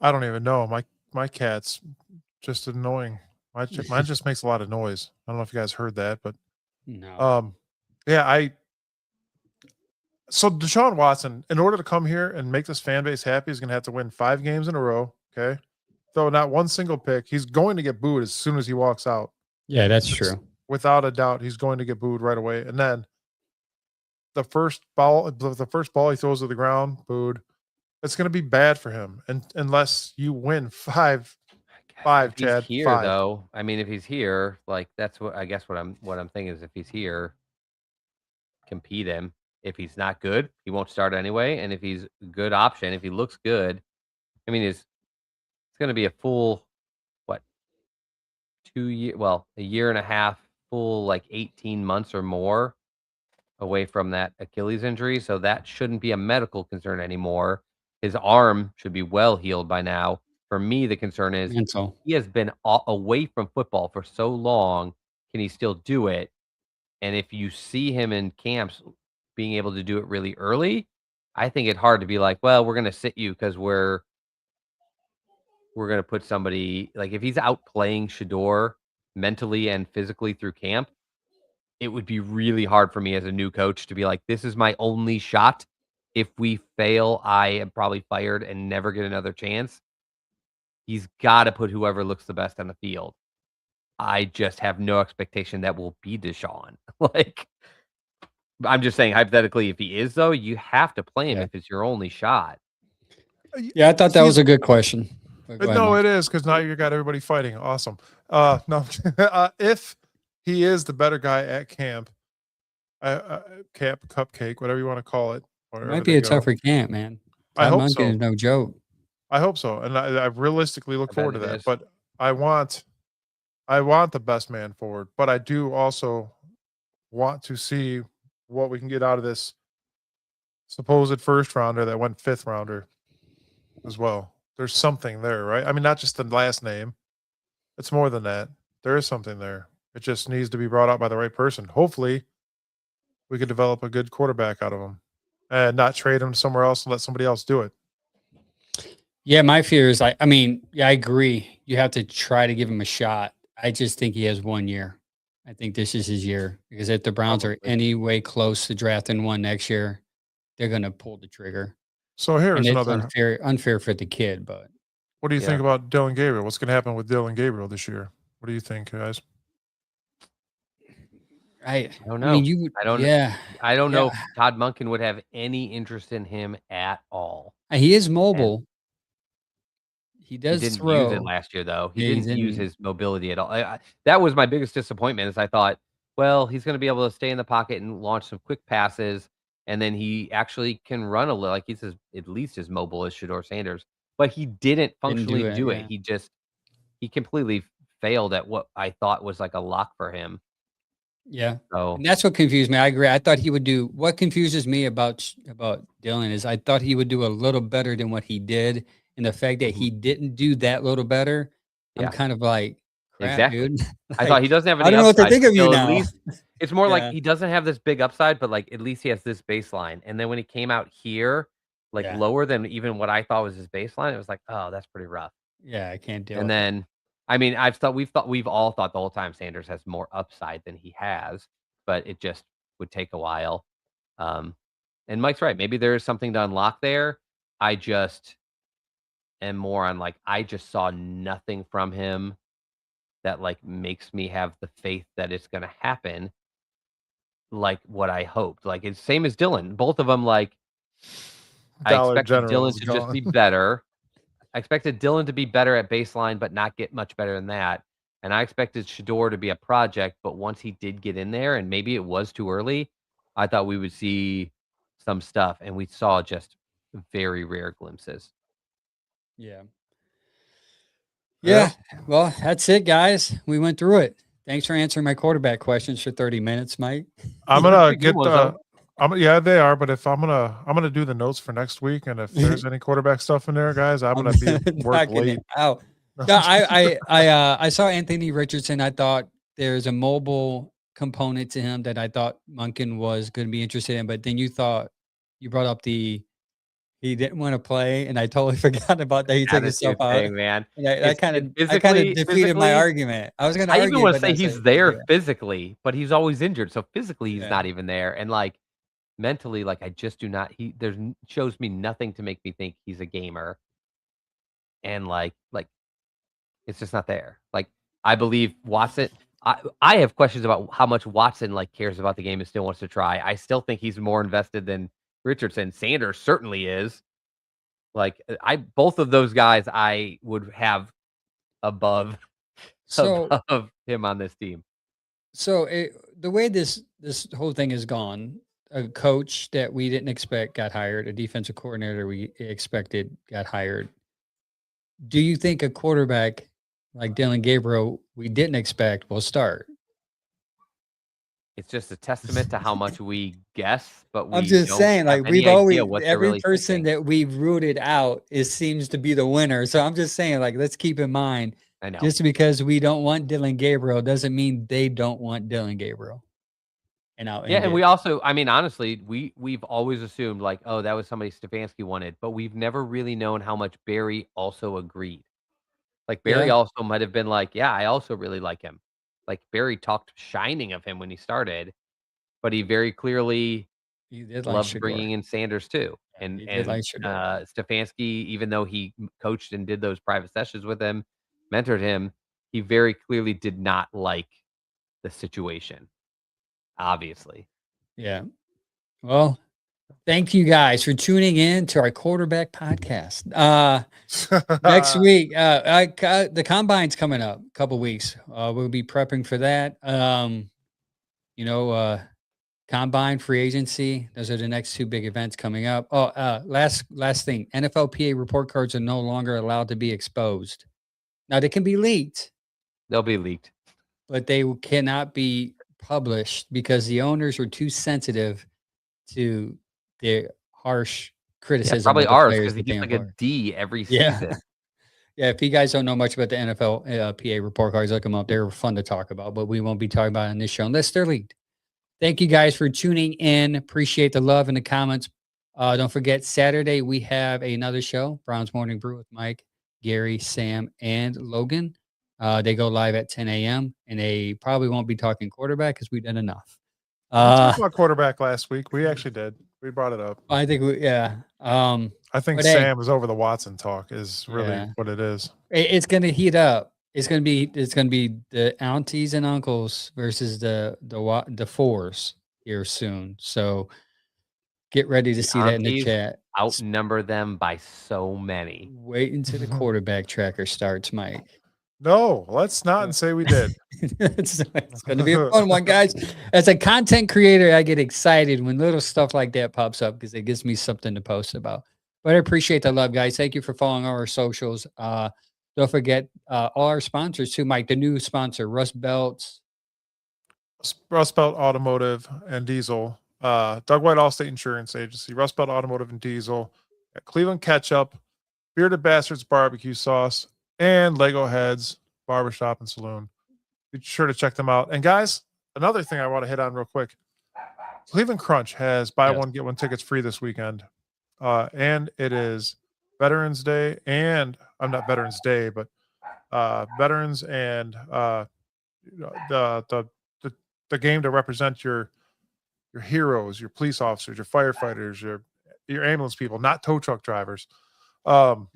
I don't even know. My cat's just annoying. Mine just makes a lot of noise. I don't know if you guys heard that, but No. yeah, so Deshaun Watson, in order to come here and make this fan base happy, is going to have to win 5 games in a row. Okay. Though not one single pick. He's going to get booed as soon as he walks out. Yeah, that's It's- true. Without a doubt, he's going to get booed right away. And then the first ball he throws to the ground, booed. It's going to be bad for him, and unless you win 5, If he's Chad, here 5. though, I mean, if he's here, like that's what I guess what I'm thinking is if he's here, compete him. If he's not good, he won't start anyway. And if he's a good option, if he looks good, I mean, it's going to be a full, what, 2 year, well, a year and a half, full like 18 months or more away from that Achilles injury. So that shouldn't be a medical concern anymore. His arm should be well healed by now. For me, the concern is Mental. he has been away from football for so long. Can he still do it? And if you see him in camps being able to do it really early, I think it's hard to be like, well, we're going to sit you because we're going to put somebody, like if he's out playing Shador mentally and physically through camp, it would be really hard for me as a new coach to be like, this is my only shot. If we fail, I am probably fired and never get another chance. He's got to put whoever looks the best on the field. I just have no expectation that will be Deshaun. Like, I'm just saying, hypothetically, if he is, though, you have to play him Yeah. if it's your only shot. Yeah, I thought that was a good question. But go ahead, No, Mike. it is because now you got everybody fighting. Awesome. No, if he is the better guy at camp, camp cupcake, whatever you want to call it, It wherever might be they a go. tougher camp, man. I Todd hope Monken so. is no joke. I hope so, and I realistically look I bet forward to it that. is. But I want the best man forward. But I do also want to see what we can get out of this supposed first rounder that went fifth rounder as well. There's something there, right? I mean, not just the last name. It's more than that. There is something there. It just needs to be brought out by the right person. Hopefully, we could develop a good quarterback out of him and not trade him somewhere else and let somebody else do it. Yeah, my fear is I mean, yeah, I agree. You have to try to give him a shot. I just think he has 1 year. I think this is his year because if the Browns are Probably. any way close to drafting one next year, they're going to pull the trigger. So And here's it's another. unfair for the kid, but What do you think Yeah. about Dylan Gabriel? What's going to happen with Dylan Gabriel this year? What do you think, guys? I don't I mean, know. you would, I don't yeah, I don't yeah. know if Todd Monken would have any interest in him at all. He is mobile. He He does didn't use it throw. last year, though. He Yeah, he didn't use didn't. his mobility at all. That was my biggest disappointment is I thought, well, he's going to be able to stay in the pocket and launch some quick passes, and then he actually can run a little. Like he's at least as mobile as Shedeur Sanders, but he didn't Didn't functionally do it. do it. Yeah. He completely failed at what I thought was like a lock for him. Yeah. So And that's what confused me. I agree. I thought he would do what confuses me about Dylan is I thought he would do a little better than what he did. And the fact that Mhm. he didn't do that little better, I'm Yeah. kind of like, crap, Exactly. dude. I Like, thought he doesn't have I any don't know what to upside, think but of you he'll at now. least it's more like Yeah. he doesn't have this big upside, but, like, at least he has this baseline, and then when he came out here, like, Yeah. lower than even what I thought was his baseline, it was like, "Oh, that's pretty rough." Yeah. I can't deal And with that. then, I mean, we've all thought the whole time Sanders has more upside than he has, but it just would take a while. Um, and Mike's right, maybe there is something to unlock there. I just am more on, like, I just saw nothing from him that, like, makes me have the faith that it's gonna happen like what I hoped. Like, it's same as Dylan. Both of them, like, I Dollar expected General Dylan is to just gone. be better. I expected Dylan to be better at baseline, but not get much better than that. And I expected Shador to be a project, but once he did get in there, and maybe it was too early, I thought we would see some stuff, and we saw just very rare glimpses. Yeah. Yeah. Yeah. Well, that's it, guys. We went through it. Thanks for answering my quarterback questions for 30 minutes, Mike. I'm Those are gonna pretty good get ones, though. yeah, they are, but if I'm gonna do the notes for next week, and if there's any quarterback stuff in there, guys, I'm gonna be work knocking late. it out. No, I saw Anthony Richardson. I thought there's a mobile component to him that I thought Monken was going to be interested in, but then you brought up he didn't want to play, and I totally forgot about that. He took himself Attitude out. thing, man. And that It's kind it of defeated my physically argument. I was going to I even argue, wanna but say not say he's it. there Yeah. physically, but he's always injured, so physically he's Yeah. not even there, and, like, mentally, like, I just do not shows me nothing to make me think he's a gamer, and, like, it's just not there. Like, I believe Watson I have questions about how much Watson, like, cares about the game and still wants to try. I still think he's more invested than Richardson. Sanders certainly is. Like, I both of those guys I would have above So above him on this team. the way this whole thing has gone, a coach that we didn't expect got hired, a defensive coordinator we expected got hired. Do you think a quarterback like Dylan Gabriel we didn't expect will start? It's just a testament to how much we guess, but I'm we just don't saying, have like any we've idea always what they're every really person thinking. that we've rooted out seems to be the winner. So I'm just saying, like, let's keep in mind, I know. just because we don't want Dylan Gabriel doesn't mean they don't want Dylan Gabriel. And I'll Yeah, end and it. we also, I mean, honestly, we've always assumed like, oh, that was somebody Stefanski wanted, but we've never really known how much Barry also agreed. Like Barry Yeah, also might have been like, yeah, I also really like him. Like Barry talked shining of him when he started, but he very clearly he did like loved Shador. bringing in Sanders too. Yeah, And he did and like Shador. Stefanski, even though he coached and did those private sessions with him, mentored him, he very clearly did not like the situation. Obviously. Yeah. Well, Thank you guys for tuning in to our quarterback podcast. Next week, the combine's coming up. A couple weeks. We'll be prepping for that. Combine, free agency. Those are the next two big events coming up. Last thing. NFLPA report cards are no longer allowed to be exposed. Now they can be leaked, They'll be leaked. but they cannot be published because the owners were too sensitive to their harsh criticism. Probably of the ours players because he that they gets like a employ. D every Yeah. season. Yeah, if you guys don't know much about the NFL PA report cards, look them up. They're fun to talk about, but we won't be talking about it on this show unless they're leaked. Thank you guys for tuning in. Appreciate the love in the comments. Don't forget, Saturday we have another show, Browns Morning Brew with Mike, Gary, Sam, and Logan. They go live at 10 a.m. and they probably won't be talking quarterback because we did enough. We talked about quarterback last week. We actually did. We brought it up. I think yeah. I think but hey, Sam is over the Watson talk is really Yeah. what it is. It's going to heat up. It's going to be the aunties and uncles versus the fours here soon. So get ready to see that in the Aunties chat. Outnumber them by so many. Wait until the quarterback tracker starts, Mike. No, let's not say we did. it's going to be a fun one, guys. As a content creator, I get excited when little stuff like that pops up because it gives me something to post about. But I appreciate the love, guys. Thank you for following our socials. Don't forget all our sponsors too, Mike. The new sponsor, Rust Belt Automotive and Diesel. Doug White Allstate Insurance Agency, Rust Belt Automotive and Diesel, Cleveland Ketchup, Bearded Bastards Barbecue Sauce, and Lego Heads Barbershop and Saloon. Be sure to check them out. And guys, another thing I want to hit on real quick. Cleveland Crunch has buy one, get one tickets free this weekend. And it is Veterans Day and I'm not Veterans Day, but veterans and the game to represent your heroes, your police officers, your firefighters, your ambulance people, not tow truck drivers. tow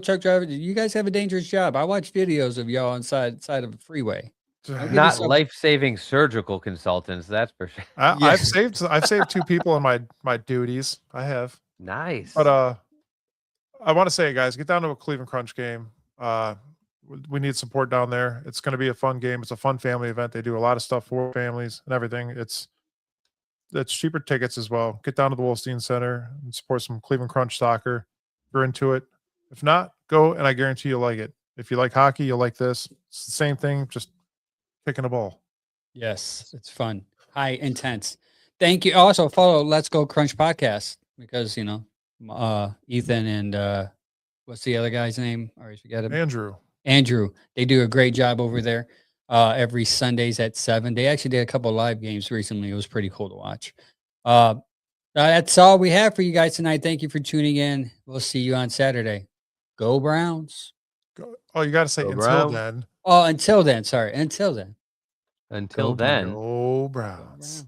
truck driver. You guys have a dangerous job. I watch videos of y'all on side of a freeway. Not life-saving surgical consultants, that's for sure. I've saved two people in my duties. I have. Nice. But I want to say, guys, get down to a Cleveland Crunch game. We need support down there. It's going to be a fun game. It's a fun family event. They do a lot of stuff for families and everything. It's cheaper tickets as well. Get down to the Wolstein Center and support some Cleveland Crunch soccer. If you're into it. If not, go, and I guarantee you'll like it. If you like hockey, you'll like this. It's the same thing, just kicking a ball. Yes, it's fun. High intense. Thank you. Also follow Let's Go Crunch podcast because Ethan and what's the other guy's name? I always forget him. Andrew. They do a great job over there. Every Sundays at 7. They actually did a couple of live games recently. It was pretty cool to watch. That's all we have for you guys tonight. Thank you for tuning in. We'll see you on Saturday. Go Browns. Oh, you got to say until then. Oh, until then. Sorry. Until then. Until then. Go Browns.